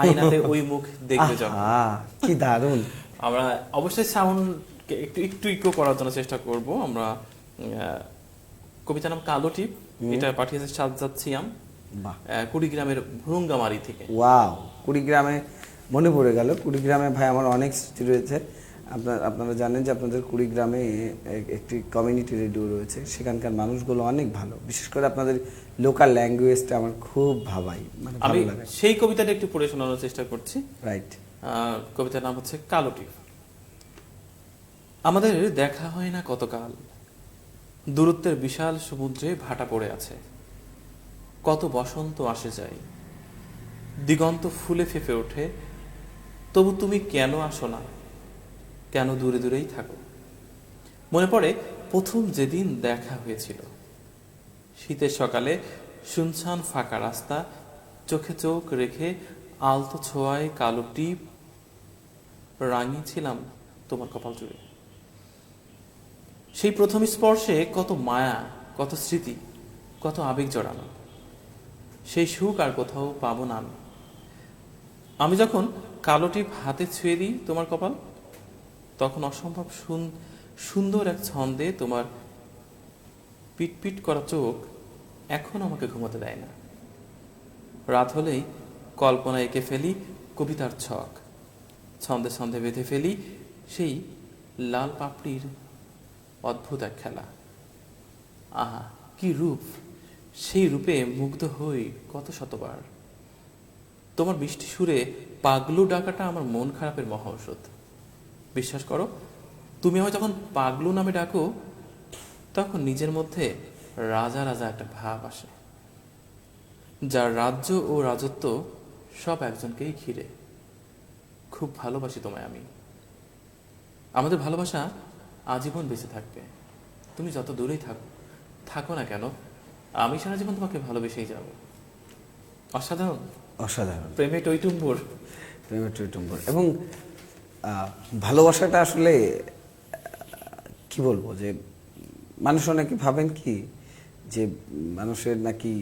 আয়নাতে ওই মুখ দেখবে যখন। কি দারুণ। আমরা অবশ্যই সাউন্ড একটু একটু ইকো করার জন্য চেষ্টা করব। আমরা কবিতার নাম কালো টিপ, এটা পাঠিয়েছে সাজ্জাদ সিয়াম, কুড়িগ্রামের ভুরুঙ্গামারি থেকে। ওয়াও, কুড়িগ্রামে মনে পড়ে গেল, কুড়িগ্রামে ভাই আমার অনেক স্মৃতি রয়েছে। আপনারা জানেন যে আপনাদের কুড়িগ্রামে একটি কমিউনিটি রেডিও রয়েছে, সেখানকার মানুষগুলো অনেক ভালো, বিশেষ করে আপনাদের লোকাল ল্যাঙ্গুয়েজটা আমার খুব ভাবাই, মানে আমি ভালো লাগে। সেই কবিতাটা একটু পড়ে শোনানোর চেষ্টা করছি। রাইট। কবিতার নাম হচ্ছে কালো টিপ। আমাদের দেখা হয় না কতকাল, দূরত্বের বিশাল সমুদ্রে ভাটা পড়ে আছে। কত বসন্ত আসে যায়, দিগন্ত ফুলে ফেঁপে ওঠে, তবু তুমি কেন আসো না, কেন দূরে দূরেই থাকো। মনে পড়ে প্রথম যেদিন দেখা হয়েছিল, শীতের সকালে শুনশান ফাঁকা রাস্তা, চোখে চোখ রেখে আলতো ছোঁয়ায় কালো টিপ রাঙিয়েছিলাম তোমার কপাল জুড়ে। সেই প্রথম স্পর্শে কত মায়া, কত স্মৃতি, কত আবেগ জড়ানো, সেই সুখ আর কোথাও পাবো না আমি। আমি যখন কালো টিপ হাতে ছুঁয়ে দিই তোমার কপাল, তখন অসম্ভব সুন্দর এক ছন্দে তোমার পিটপিট করা চোখ এখন আমাকে ঘুমাতে দেয় না। রাত হলেই কল্পনা এঁকে ফেলি কবিতার ছক, ছন্দে ছন্দে বেঁধে ফেলি সেই লাল পাপড়ির অদ্ভুত এক খেলা। আহা কি রূপ, সেই রূপে মুগ্ধ হই কত শতবার। তোমার মিষ্টি সুরে পাগলু ডাকাটা আমার মন খারাপের মহা ঔষধ। বিশ্বাস করো, তুমি আমায় যখন পাগলু নামে ডাকো, তখন নিজের মধ্যে রাজা রাজা একটা ভাব আসে, যার রাজ্য ও রাজত্ব সব একজনকেই ঘিরে। খুব ভালোবাসি তোমায় আমি। আমাদের ভালোবাসা আজীবন বেঁচে থাকবে। তুমি যত দূরেই থাকো না কেন, আমি সারা জীবন তোমাকে ভালোবেসেই যাব। অসাধারণ, অসাধারণ। প্রেমে টইটুম্বুর। প্রেমে টইটুম্বুর। এবং ভালোবাসাটা আসলে কি বলবো, যে মানুষ অনেকে ভাবেন কি যে মানুষের নাকি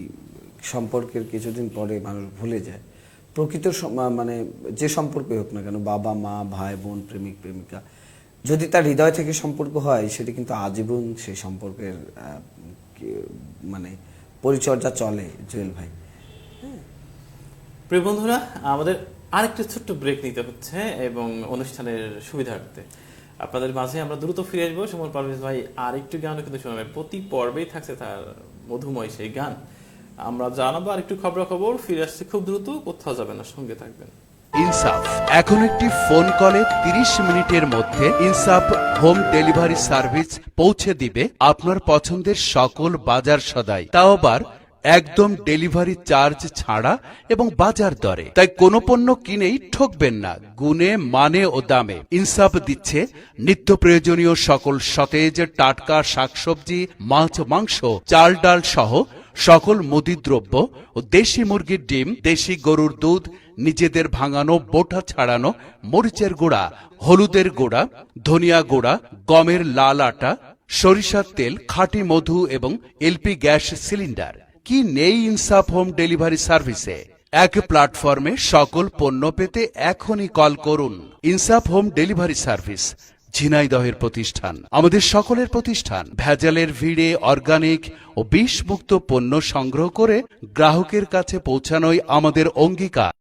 সম্পর্কের কিছুদিন পরে মানুষ ভুলে যায়। প্রকৃত মানে যে সম্পর্ক হোক না কেন, বাবা মা, ভাই বোন, প্রেমিক প্রেমিকা, যদি তার হৃদয় থেকে সম্পর্ক হয়, সেটা কিন্তু আজীবন সেই সম্পর্কের মানে পরিচর্যা চলে। জুয়েল ভাই, প্রিয় বন্ধুরা, আমাদের আরেকটা ছোট্ট ব্রেক নিতে হচ্ছে এবং অনুষ্ঠানের সুবিধার্থে আপনাদের মাঝে আমরা দ্রুত ফিরে আসবো। সুমন পারভেজ ভাই আরেকটু গানও কিন্তু শোনাবেন, প্রতি পর্বেই থাকছে তার মধুময় সেই গান। আমরা জানাবো আরেকটু খবরাখবর, ফিরে আসছে খুব দ্রুত, কোথাও যাবেন না, সঙ্গে থাকবেন। ইনসাফ এখন একটি ফোন কলে 30 মিনিটের মধ্যে ইনসাফ হোম ডেলিভারি সার্ভিস পৌঁছে দিবে আপনার পছন্দের সকল বাজার সদাই, তাও আবার একদম ডেলিভারি চার্জ ছাড়া এবং বাজার দরে। তাই কোনো পণ্য কিনেই ঠকবেন না, গুণে মানে ও দামে। ইনসাফ দিচ্ছে নিত্য প্রয়োজনীয় সকল সতেজ টাটকা শাকসবজি, মাছ, মাংস, চাল ডাল সহ সকল মুদিদ্রব্য ও দেশি মুরগির ডিম, দেশি গরুর দুধ, নিজেদের ভাঙানো বোটা ছাড়ানো মরিচের গুঁড়া, হলুদের গুঁড়া, ধনিয়া গুঁড়া, গমের লাল আটা, সরিষার তেল, খাঁটি মধু এবং এলপি গ্যাস সিলিন্ডার। কি নেই ইনসাফ হোম ডেলিভারি সার্ভিসে? এক প্ল্যাটফর্মে সকল পণ্য পেতে এখনই কল করুন। ইনসাফ হোম ডেলিভারি সার্ভিস ঝিনাইদহের প্রতিষ্ঠান, আমাদের সকলের প্রতিষ্ঠান। ভেজালের ভিড়ে অর্গানিক ও বিষমুক্ত পণ্য সংগ্রহ করে গ্রাহকের কাছে পৌঁছানোই আমাদের অঙ্গীকার।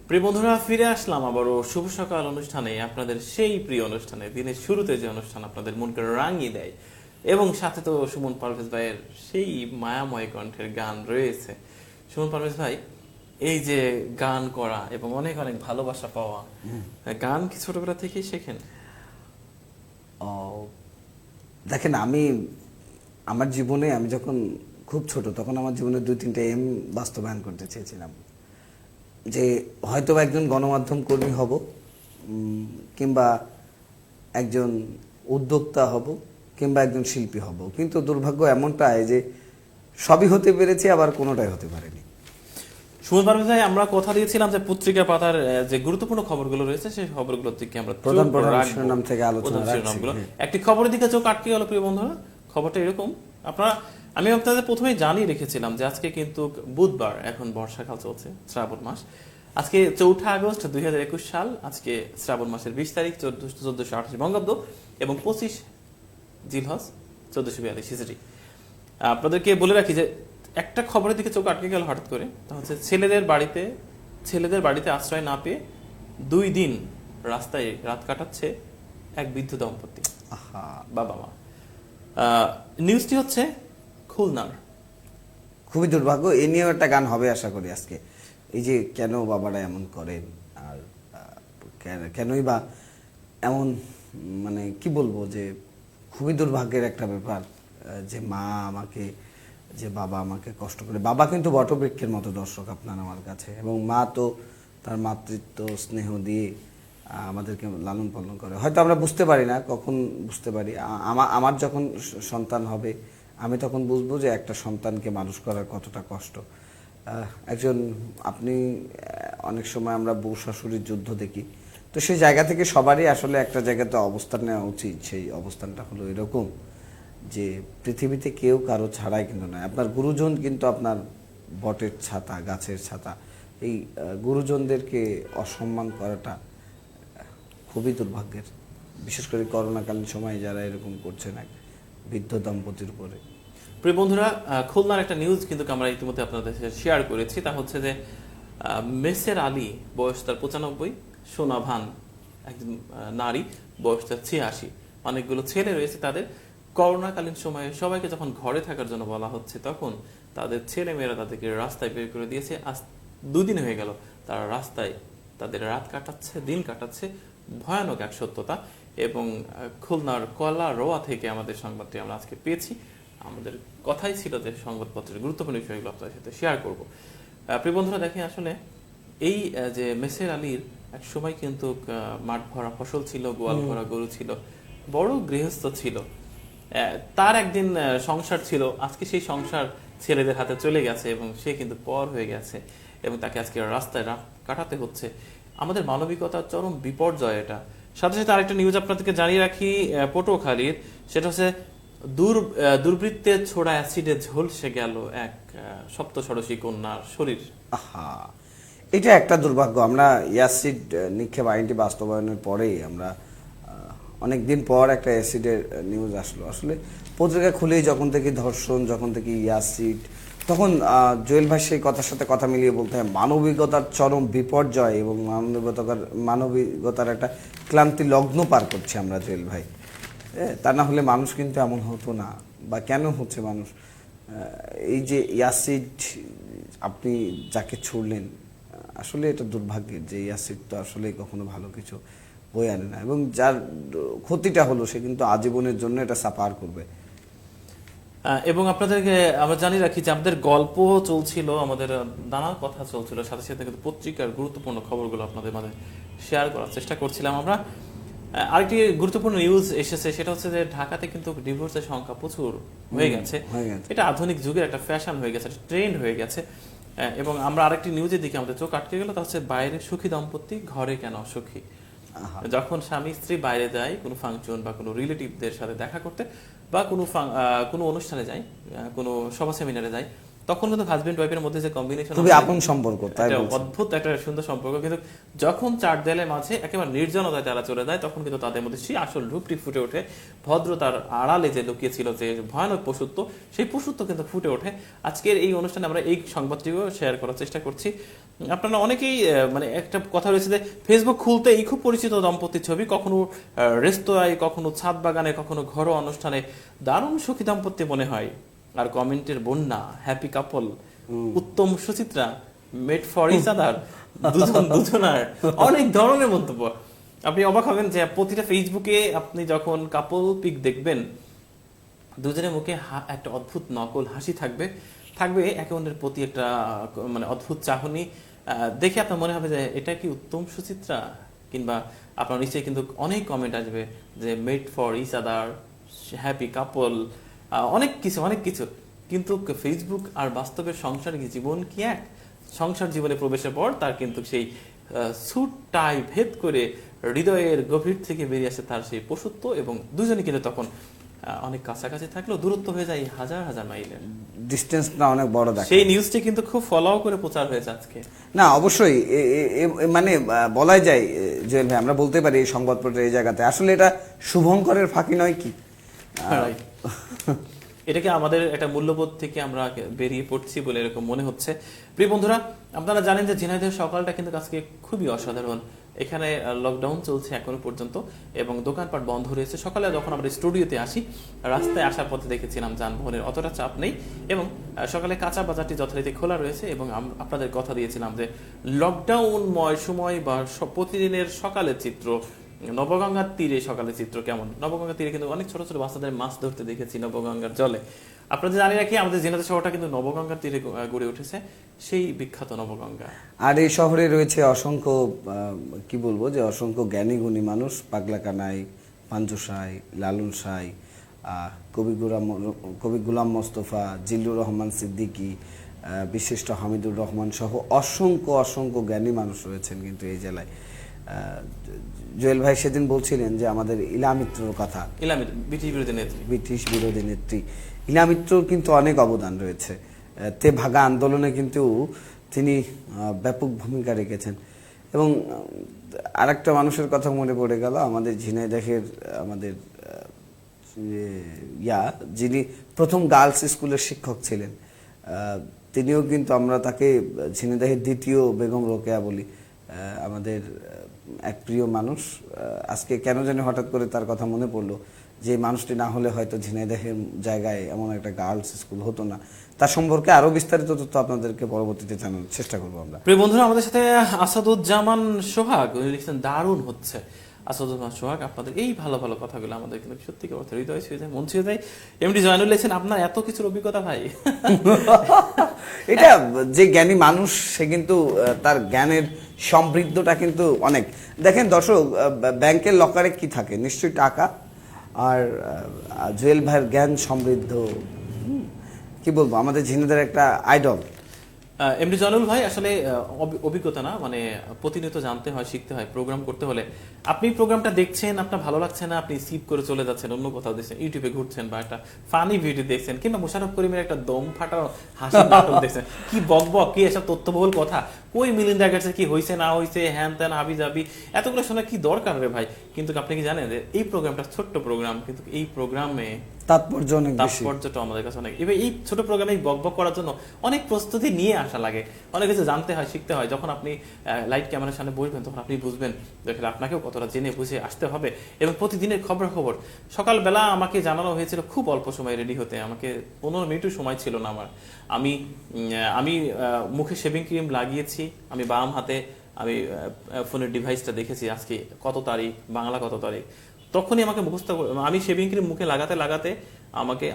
প্রিয় বন্ধুরা, ফিরে আসলাম আবারও শুভ সকাল অনুষ্ঠানে, আপনাদের সেই প্রিয় অনুষ্ঠানে, দিনের শুরুতে যে অনুষ্ঠান আপনাদের মনকে রাঙিয়ে দেয়, এবং সাথে তো সুমন পারভেজ ভাইয়ের সেই মায়াময় কণ্ঠের গান রয়েছে। সুমন পারভেজ ভাই, এই যে গান করা এবং অনেক অনেক ভালোবাসা পাওয়া, গান কি ছোটবেলা থেকেই শেখেন? দেখেন, আমার জীবনে আমি যখন খুব ছোট, তখন আমার জীবনে 2-3টা এম বাস্তবায়ন করতে চেয়েছিলাম। যে হয়তো একজন গণমাধ্যম কর্মী হব, কিংবা একজন উদ্যোক্তা হব কিংবা একজন শিল্পী হব, কিন্তু দুর্ভাগ্য এমনটাই যে সবই হতে পেরেছি, আবার কোনোটাই হতে পারেনি। সুমন পারভেজ ভাই, আমরা কথা দিয়েছিলাম যে পত্রিকার পাতার যে গুরুত্বপূর্ণ খবরগুলো রয়েছে সেই খবরগুলোর দিকে আমরা প্রধান চোখ প্রধান রাখবো। শিরোনাম থেকে আলোচনা প্রধান রাখছি, শিরোনামগুলো। হ্যাঁ। একটি খবরের দিকে চোখ আটকে গেল প্রিয় বন্ধুরা। খবরটা এরকম, আমি আপনাদের প্রথমেই জানিয়ে রেখেছিলাম যে আজকে কিন্তু বুধবার, এখন বর্ষাকাল চলছে, শ্রাবণ মাস। আজকে 4 আগস্ট 2021 সাল, আজকে শ্রাবণ মাসের 20 তারিখ 1428 বঙ্গাব্দ এবং 25 জিলহজ 1442 হিজরি। আপনাদেরকে বলে রাখি যে একটা খবরের দিকে চোখ আটকে গেল হঠাৎ করে, তা হচ্ছে ছেলেদের বাড়িতে আশ্রয় না পেয়ে 2 দিন রাস্তায় রাত কাটাচ্ছে এক বৃদ্ধ দম্পতি, বাবা মা। নিউজটি হচ্ছে খুলনার। খুবই দুর্ভাগ্য। এ নিয়েও একটা গান হবে আশা করি আজকে। এই যে কেন বাবারা এমন করেন, আর কেনই বা এমন, মানে কি বলবো, যে খুবই দুর্ভাগ্যের একটা ব্যাপার যে বাবা আমাকে কষ্ট করে। বাবা কিন্তু বটবৃক্ষের মতো দর্শক আপনার আমার কাছে, এবং মা তো তার মাতৃত্ব স্নেহ দিয়ে আমাদেরকে লালন পালন করে। হয়তো আমরা বুঝতে পারি না, কখন বুঝতে পারি। আমার যখন সন্তান হবে আমি তখন বুঝবো যে একটা সন্তানকে মানুষ করার কতটা কষ্ট। আপনি অনেক সময় আমরা বউ শাশুড়ির যুদ্ধ দেখি, তো সেই জায়গা থেকে সবারই আসলে একটা জায়গাতে অবস্থান নেওয়া উচিত। সেই অবস্থানটা হলো এরকম যে পৃথিবীতে কেউ কারো ছাড়াই কিন্তু নয়। আপনার গুরুজন কিন্তু আপনার বটের ছাতা, গাছের ছাতা। এই গুরুজনদেরকে অসম্মান করাটা খুবই দুর্ভাগ্যের, বিশেষ করে করোনাকালীন সময়ে যারা এরকম করছে না বৃদ্ধ দম্পতির উপরে। প্রিয় বন্ধুরা, খুলনার একটা নিউজ কিন্তু আমরা ইতিমধ্যে আপনাদের সাথে শেয়ার করেছি। তা হচ্ছে যে মেসের আলী, বয়স তার 95, সোনা ভান একজন নারী, বয়স তার 86। অনেকগুলো ছেলে রয়েছে তাদের। করোনাকালীন সময়ে সবাইকে যখন ঘরে থাকার জন্য বলা হচ্ছে, তখন তাদের ছেলে মেয়েরা তাদেরকে রাস্তায় বের করে দিয়েছে। আজ 2 দিন হয়ে গেল তারা রাস্তায় তাদের রাত কাটাচ্ছে, দিন কাটাচ্ছে। ভয়ানক এক সত্যতা। এবং খুলনার কলা রোয়া থেকে আমাদের সংবাদটি আমরা আজকে পেয়েছি। আমাদের কথাই ছিল যে সংবাদপত্রের গুরুত্বপূর্ণ বিষয়গুলো আপনাদের সাথে শেয়ার করব। প্রিয় বন্ধুরা, দেখেন আসলে এই যে মেসের আলীর এক সময় কিন্তু মাঠ ভরা ফসল ছিল, গোয়াল ভরা গরু ছিল, বড় গৃহস্থ ছিল। তার একদিন সংসার ছিল, আজকে সেই সংসার ছেলেদের হাতে চলে গেছে এবং সে কিন্তু পর হয়ে গেছে এবং তাকে আজকে রাস্তায় কাটাতে হচ্ছে। আমাদের মানবিকতার চরম বিপর্যয় এটা। সাথে সাথে আরেকটা নিউজ আপনাদেরকে জানিয়ে রাখি পটুয়াখালীর, সেটা হচ্ছে দুর্বৃত্তের ছোড়া অ্যাসিডে ঝলসে গেল এক সপ্তষোড়শী কন্যার শরীর। এটা একটা দুর্ভাগ্য। আমরা অ্যাসিড নিক্ষেপ আইনটি বাস্তবায়নের পরেই আমরা অনেকদিন পর একটা অ্যাসিডের নিউজ আসলো। আসলে পত্রিকা খুলেই যখন থেকে ধর্ষণ, যখন থেকে অ্যাসিড, তখন জুয়েল ভাই সেই কথার সাথে কথা মিলিয়ে বলতে হয় মানবিকতার চরম বিপর্যয় এবং মানবিকতার একটা ক্লান্তি লগ্ন পার করছি আমরা জুয়েল ভাই। তা না হলে মানুষ কিন্তু এমন হতো না। বা কেন হচ্ছে মানুষ? এই যে অ্যাসিড আপনি যাকে ছুড়লেন, আসলে এটা দুর্ভাগ্যের যে অ্যাসিড তো আসলে কখনো ভালো কিছু বয়ে আনে না, এবং যার ক্ষতিটা হলো সে কিন্তু আজীবনের জন্য এটা সাফার করবে। এবং আপনাদেরকে আমরা জানিয়ে রাখি যে আমাদের গল্প চলছিল, আমাদের নানা কথা চলছিল, সাথে সাথে কিন্তু পত্রিকার গুরুত্বপূর্ণ খবরগুলো আপনাদের মাঝে শেয়ার করার চেষ্টা করছিলাম আমরা। আরেকটি গুরুত্বপূর্ণ নিউজ এসেছে, সেটা হচ্ছে যে ঢাকাতে কিন্তু ডিভোর্সের সংখ্যা প্রচুর হয়ে গেছে। এটা আধুনিক যুগের একটা ফ্যাশন হয়ে গেছে, একটা ট্রেন্ড হয়ে গেছে। এবং আমরা আরেকটি নিউজের দিকে আমাদের চোখ আটকে গেল, তা হচ্ছে বাইরে সুখী দম্পতি, ঘরে কেন অসুখী। যখন স্বামী স্ত্রী বাইরে যায় কোনো ফাংশন বা কোনো রিলেটিভদের সাথে দেখা করতে বা কোনো অনুষ্ঠানে যায়, কোনো সভা সেমিনারে যায়, তখন কিন্তু হাজবেন্ড ওয়াইফের মধ্যে যে কম্বিনেশন, খুবই আপন সম্পর্ক, তাই অদ্ভুত একটা সুন্দর সম্পর্ক। কিন্তু যখন 4 দেয়ালের মাঝে একেবারে নির্জনতায় তারা চলে যায়, তখন কিন্তু তাদের মধ্যে সেই আসল রূপটি ফুটে ওঠে। ভদ্রতার আড়ালে যে লুকিয়ে ছিল যে ভয়ানক পশুত্ব, সেই পশুত্ব কিন্তু ফুটে ওঠে। আজকের এই অনুষ্ঠানে আমরা এই সংবাদটিও শেয়ার করার চেষ্টা করছি। আপনারা অনেকেই মানে একটা কথা রয়েছে যে ফেসবুক খুলতে এই খুব পরিচিত দম্পতির ছবি, কখনো রেস্তোরাঁয়, কখনো ছাদ বাগানে, কখনো ঘরোয়া অনুষ্ঠানে দারুণ সুখী দাম্পত্য মনে হয়। আর কমেন্টের বন্যা, happy couple, Uttam Suchitra, made for each other, দুজনার অনেক ধরনের মন্তব্য। আপনি অবাক হবেন যে প্রতিটা ফেসবুকে আপনি যখন কাপল পিক দেখবেন, দুজনের মুখে একটা অদ্ভুত নকল হাসি থাকবে একে অন্যের প্রতি একটা মানে অদ্ভুত চাহনি। দেখে আপনার মনে হবে যে এটা কি উত্তম সুচিত্রা কিংবা আপনার নিশ্চয়ই কিন্তু অনেক কমেন্ট আসবে যে made for each other, happy couple, অনেক কিছু। কিন্তু ফেসবুক আর বাস্তবের সংসার জীবন কি এক? সংসার জীবনে প্রবেশের পর তার কিন্তু সেই সুট টাই ভেদ করে হৃদয়ের গভীর থেকে বেরিয়ে আসে তার সেই পশুত্ব, এবং দুজনে কিন্তু তখন অনেক কাছাকাছি থাকলেও দূরত্ব হয়ে যায় হাজার হাজার মাইলের। ডিস্টেন্সটা অনেক বড় দেখা। সেই নিউজটি কিন্তু খুব ফলো করে প্রচার হয়েছে আজকে। না অবশ্যই মানে বলাই যায় যে ভাই, আমরা বলতে পারি এই সংবাদপত্র এই জায়গাতে আসলে এটা শুভঙ্করের ফাঁকি নয় কি? Right. এটাকে আমাদের একটা মূল্যবোধ থেকে আমরা বেরিয়ে পড়ছি বলে এরকম মনে হচ্ছে। প্রিয় বন্ধুরা, আপনারা জানেন যে ঝিনাইদহের সকালটা কিন্তু আজকে খুবই অসাধারণ। এখানে লকডাউন চলছে এখনো পর্যন্ত এবং দোকানপাট বন্ধ রয়েছে। সকালে যখন আমরা স্টুডিওতে আসি, রাস্তায় আসার পথে দেখেছিলাম যানবাহনের অতটা চাপ নেই এবং সকালে কাঁচা বাজারটি যথারীতি খোলা রয়েছে এবং আপনাদের কথা দিয়েছিলাম যে লকডাউনময় সময় বা প্রতিদিনের সকালের চিত্র, নবগঙ্গার তীরে সকালের চিত্র কেমন। নবগঙ্গার তীরে কিন্তু অনেক ছোট ছোট বাচ্চাদের মাছ ধরতে দেখেছি নবগঙ্গার জলে। আপনাদের জানিয়ে রাখি, আমাদের ঝিনাইদহ শহরটা কিন্তু নবগঙ্গার তীরে গড়ে উঠেছে, সেই বিখ্যাত নবগঙ্গা। আর এই শহরে রয়েছে অসংখ্য কি বলবো যে অসংখ্য জ্ঞানী গুণী মানুষ, পাগলা কানাই, পাঞ্জু সাই, লালন সাই, কবি গুলাম মোস্তফা, জিল্লুর রহমান সিদ্দিকী, বিশিষ্ট হামিদুর রহমান সহ অসংখ্য জ্ঞানী মানুষ রয়েছেন কিন্তু এই জেলায়। জুয়েল ভাই সেদিন বলছিলেন যে আমাদের ইলা মিত্রর কথা, ব্রিটিশ বিরোধী নেত্রী ইলা মিত্রর কিন্তু অনেক অবদান রয়েছে। তে ভাগা আন্দোলনে কিন্তু তিনি ব্যাপক ভূমিকা রেখেছেন। এবং আরেকটা মানুষের কথা মনে পড়ে গেল, আমাদের ঝিনাইদহের আমাদের যিনি প্রথম গার্লস স্কুলের শিক্ষক ছিলেন, তিনিও কিন্তু আমরা তাকে ঝিনাইদহের দ্বিতীয় বেগম রোকেয়া বলি। আমাদের এক প্রিয় মানুষ। আজকে কেন জানি হঠাৎ করে তার কথা মনে পড়লো যে মানুষটি না হলে হয়তো ঝিনাইদহের জায়গায় এমন একটা গার্লস স্কুল হতো না। তার সম্পর্কে আরো বিস্তারিত তথ্য আপনাদেরকে পরবর্তীতে জানানোর চেষ্টা করবো আমরা। প্রিয় বন্ধুরা, আমাদের সাথে আসাদুজ্জামান সোহাগ, উনি লিখছেন দারুণ হচ্ছে। আসাদুজ্জামান সোহাগ, আপনাদের এই ভালো ভালো কথাগুলো আমাদের কিন্তু সত্যিকার অর্থে হৃদয় ছুঁয়ে যায়, মন ছুঁয়ে যায়। এমডি জয়নুল লিখছেন, আপনার এত কিছুর অভিজ্ঞতা ভাই। এটা যে জ্ঞানী মানুষ সে কিন্তু তার জ্ঞানের সমৃদ্ধটা কিন্তু অনেক। দেখেন দর্শক, ব্যাংকের লকারে কি থাকে? নিশ্চয়ই টাকা। আর জুয়েল ভাইয়ের জ্ঞান সমৃদ্ধ, কি বলবো, আমাদের ঝিনাইদহের একটা আইডল। এমডি জয়নুল ভাই আসলে অভিজ্ঞতা না, মানে প্রতিনিয়ত জানতে হয়, শিখতে হয়। প্রোগ্রাম করতে হলে আপনি প্রোগ্রামটা দেখছেন, আপনার ভালো লাগছে না, আপনি স্কিপ করে চলে যাচ্ছেন, অন্য কোথাও দেখছেন, ইউটিউবে ঘুরছেন বা একটা ফানি ভিডিও দেখছেন, কিংবা মোশাররফ করিমের একটা দম ফাটা হাসি নাটক দেখছেন, কি বকবক, কি এসব তথ্যবহুল কথা, কই মিলিন্দা গেটসের কি হয়েছে না হয়েছে, হ্যান ত্যান হাবি জাবি, এতগুলো শোনা কি দরকার রে ভাই। কিন্তু আপনি কি জানেন যে এই প্রোগ্রামটা ছোট্ট প্রোগ্রাম, কিন্তু এই প্রোগ্রামে তাৎপর্যটা আমাদের কাছে অনেক। এবার এই ছোট প্রোগ্রামে বকবক করার জন্য অনেক প্রস্তুতি নিয়ে আসা লাগে, অনেক কিছু জানতে হয়, শিখতে হয়। যখন আপনি লাইট ক্যামেরার সামনে বসবেন তখন আপনি বুঝবেন দেখলে আপনাকেও কতটা জেনে বুঝে আসতে হবে। এবং প্রতিদিনের খবর সকালবেলা আমাকে জানানো হয়েছিল খুব অল্প সময় রেডি হতে, আমাকে 15 মিনিটও সময় ছিল না আমার। আমি মুখে শেভিং ক্রিম লাগিয়েছি, আমি বাম হাতে আমি ফোনের ডিভাইসটা দেখেছি আজকে কত তারিখ, বাংলা কত তারিখ, তখনই আমাকে মুখস্থ, আমি শেভিং ক্রিম মুখে লাগাতে আমাকে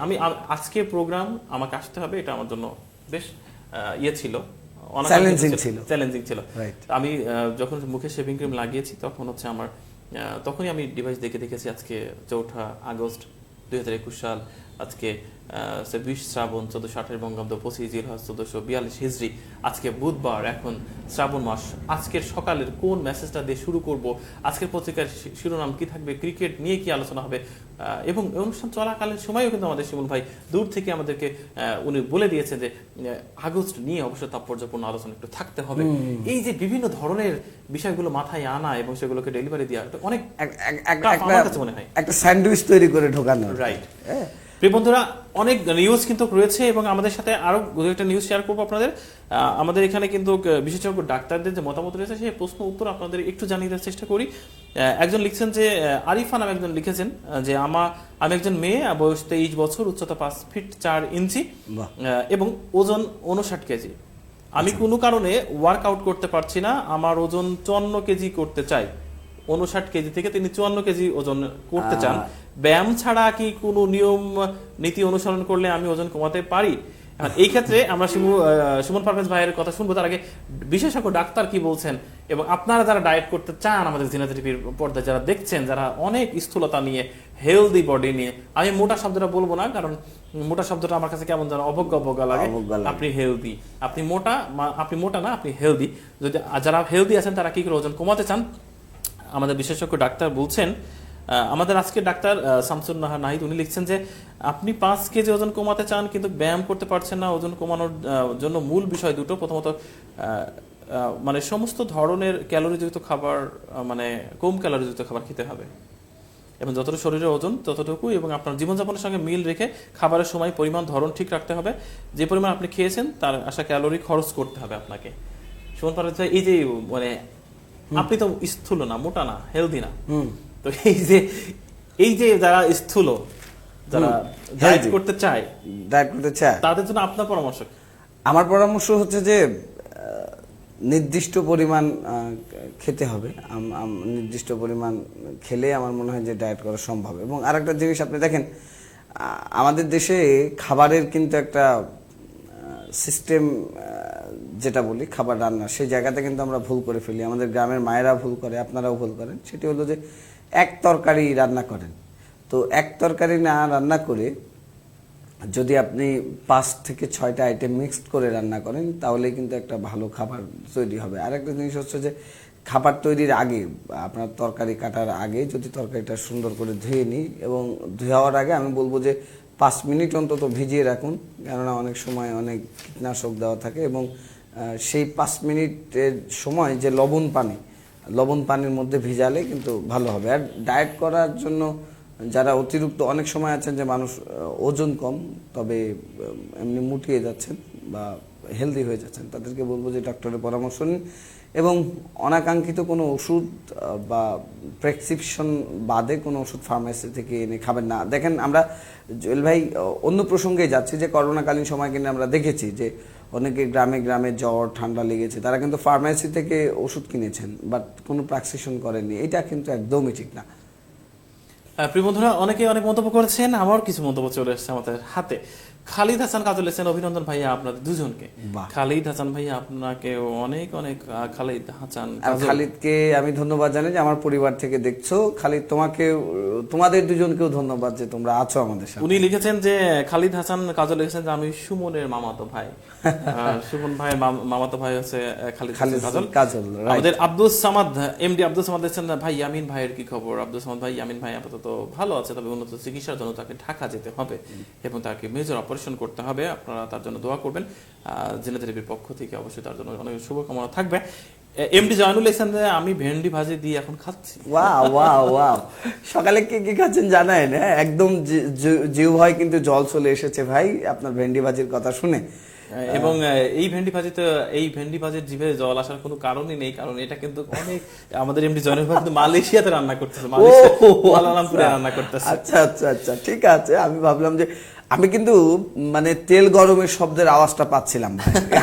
আজকে প্রোগ্রাম আমাকে আসতে হবে, এটা আমার জন্য বেশ ছিল, চ্যালেঞ্জিং ছিল। আমি যখন মুখে শেভিং ক্রিম লাগিয়েছি তখন হচ্ছে আমার তখনই আমি ডিভাইস দেখেছি আজকে 4 আগস্ট 2021 সাল, আজকে 20 শ্রাবণ 1428 বঙ্গাব্দ, 25 জিলহজ 1442 হিজরি, আজকে বুধবার, এখন শ্রাবণ মাস। আজকের সকালের কোন মেসেজটা দিয়ে শুরু করব, আজকের পত্রিকার শিরোনাম কি থাকবে, ক্রিকেট নিয়ে কি আলোচনা হবে, এবং অনুষ্ঠান চলাকালীন সময়ও কিন্তু আমাদের শিমুল ভাই দূর থেকে আমাদেরকে উনি বলে দিয়েছেন যে আগস্ট নিয়ে অবশ্যই তাৎপর্যপূর্ণ আলোচনা একটু থাকতে হবে। এই যে বিভিন্ন ধরনের বিষয়গুলো মাথায় আনা এবং সেগুলোকে ডেলিভারি দেওয়া অনেক মনে হয় একটা স্যান্ডউইচ তৈরি করে ঢোকানো। রাইট। প্রিয় বন্ধুরা, অনেক নিউজ কিন্তু রয়েছে এবং আমাদের সাথে আরো একটা নিউজ শেয়ার করবো আপনাদের। আমাদের এখানে কিন্তু বিশেষজ্ঞ ডাক্তারদের যে মতামত রয়েছে সেই প্রশ্ন উত্তর আপনাদের একটু জানিয়ে দেওয়ার চেষ্টা করি। একজন লিখছেন যে আরিফা নামে একজন লিখেছেন যে আমি একজন মেয়ে, বয়স 23 বছর, উচ্চতা 5 ফিট 4 ইঞ্চি এবং ওজন 59 কেজি। আমি কোনো কারণে ওয়ার্কআউট করতে পারছি না, আমার ওজন 54 কেজি করতে চাই। 59 কেজি থেকে তিনি 54 কেজি ওজন করতে চান। ব্যায়াম ছাড়া কি কোনো নিয়ম নীতি অনুসরণ করলে আমি ওজন কমাতে পারি? এই ক্ষেত্রে আমরা সুমন পারভেজ ভাইয়ের কথা শুনবো, তার আগে বিশেষজ্ঞ ডাক্তার কি বলছেন, এবং আপনারা যারা ডায়েট করতে চান, আমাদের জিনাত টিভির পর্দায় যারা দেখছেন, যারা অনেক স্থূলতা নিয়ে, হেলদি বডি নিয়ে, আমি মোটা শব্দটা বলবো না, কারণ মোটা শব্দটা আমার কাছে কেমন যেন অবজ্ঞা লাগে। আপনি হেলদি, আপনি মোটা না, আপনি হেলদি। যদি যারা হেলদি আছেন তারা কি করে ওজন কমাতে চান, আমাদের বিশেষজ্ঞ ডাক্তার বলছেন। আমাদের আজকে ডাক্তার শামসুন নাহার নাহিদ উনি লিখছেন যে আপনি 5 কেজি ওজন কমাতে চান কিন্তু ব্যায়াম করতে পারছেন না। ওজন কমানোর জন্য মূল বিষয় দুটো। প্রথমত মানে সমস্ত ধরনের ক্যালোরিযুক্ত খাবার, মানে কম ক্যালোরিযুক্ত খাবার খেতে হবে, এবং যতটুকু শরীরের ওজন ততটুকু, এবং আপনার জীবনযাপনের সঙ্গে মিল রেখে খাবারের সময় পরিমাণ ধরন ঠিক রাখতে হবে। যে পরিমাণ আপনি খেয়েছেন তার আসা ক্যালোরি খরচ করতে হবে আপনাকে। সুমন পারভেজ ভাই, এই যে মানে আপনি তো স্থূল না, মোটা না, হেলদি না, তো এই যে যারা স্থূল, যারা ডায়েট করতে চায় তাদের জন্য আপনার পরামর্শ? আমার পরামর্শ হচ্ছে যে নির্দিষ্ট পরিমাণ খেতে হবে। নির্দিষ্ট পরিমাণ খেলে আমার মনে হয় যে ডায়েট করা সম্ভব। এবং আরেকটা জিনিস আপনি দেখেন, আমাদের দেশে খাবারের কিন্তু একটা সিস্টেম, যেটা বলি খাবার রান্না, সেই জায়গাতে কিন্তু আমরা ভুল করে ফেলি। আমাদের গ্রামের মায়েরা ভুল করে, আপনারাও ভুল করেন। সেটি হলো যে এক তরকারি রান্না করেন। তো এক তরকারি না রান্না করে যদি আপনি 5 থেকে 6টা আইটেম মিক্সড করে রান্না করেন, তাহলে কিন্তু একটা ভালো খাবার তৈরি হবে। আরেকটা জিনিস হচ্ছে যে খাবার তৈরির আগে, আপনার তরকারি কাটার আগে যদি তরকারিটা সুন্দর করে ধুয়ে নিই, এবং ধোয়ার আগে আমি বলবো যে 5 মিনিট অন্তত ভিজিয়ে রাখুন, কেননা অনেক সময় অনেক কীটনাশক দেওয়া থাকে। এবং সেই 5 মিনিটের সময় যে লবণ পানির মধ্যে ভিজালে কিন্তু ভালো হবে। আর ডায়েট করার জন্য যারা অতিরিক্ত, অনেক সময় আছেন যে মানুষ ওজন কম তবে এমনি মুটিয়ে যাচ্ছেন বা হেলদি হয়ে যাচ্ছেন, তাদেরকে বলবো যে ডক্টরের পরামর্শ নিন, এবং অনাকাঙ্ক্ষিত কোনো ওষুধ বা প্রেসক্রিপশন বাদে কোনো ওষুধ ফার্মেসি থেকে এনে খাবেন না। দেখেন, আমরা জুয়েল ভাই অন্য প্রসঙ্গে যাচ্ছি যে করোনাকালীন সময় কিন্তু আমরা দেখেছি যে অনেকে গ্রামে গ্রামে জ্বর ঠান্ডা লেগেছে, তারা কিন্তু ফার্মেসি থেকে ওষুধ কিনেছেন, বাট কোনো প্রেসক্রিপশন করেননি। এটা কিন্তু একদমই ঠিক না। প্রিয় বন্ধুরা, অনেকে অনেক মন্তব্য করেছেন, আমার কিছু মন্তব্য চলে এসেছে আমাদের হাতে। খালিদ হাসান কাজল এসেছেন, অভিনন্দন ভাইয়া আপনাদের দুজনকে। খালিদ হাসান ভাইয়া আপনাকে অনেক অনেক, খালিদ হাসান খালিদকে আমি ধন্যবাদ জানাই যে আমার পরিবার থেকে দেখছো। খালিদ তোমাকে, তোমাদের দুজনকেও ধন্যবাদ যে তোমরা আছো আমাদের সাথে। উনি লিখেছেন যে খালিদ হাসান কাজল লিখেছেন যে আমি সুমনের মামাতো ভাই। সুমন ভাইয়ের মামাতো ভাই হচ্ছে খালিদ কাজল। আমাদের আব্দুল সামাদ, এমডি আব্দুল সামাদ লিখেছেন ভাই ইয়ামিন ভাইয়ের কি খবর? আব্দুল সামাদ ভাই, ইয়ামিন ভাই আপাতত ভালো আছে, তবে উন্নত চিকিৎসার জন্য তাকে ঢাকা যেতে হবে এবং তাকে মেজর অপারেশন করতে হবে। আপনারা তার জন্য দোয়া করবেন। জিনাত টিভির পক্ষ থেকে অবশ্যই তার জন্য অনেক শুভকামনা থাকবে। এমডি জয়নুল ইসলাম, আমি ভেন্ডি ভাজি দিয়ে এখন খাচ্ছি। ওয়াও, সকালে কি খাচ্ছেন জানেন? একদম জিউ ভাই কিন্তু জল চলে এসেছে ভাই আপনার ভেন্ডি ভাজির কথা শুনে। এবং এই ভেন্ডি ভাজির জিভে জল আসার কোনো কারণই নেই, কারণ এটা কিন্তু অনেক, আমাদের এমডি জয়নুল ভাই কিন্তু মালয়েশিয়াতে রান্না করতেছে, কুয়ালালামপুরে রান্না করতেছে। আচ্ছা, ঠিক আছে। আমি ভাবলাম যে আমি কিন্তু মানে তেল গরমের শব্দের আওয়াজটা পাচ্ছিলাম,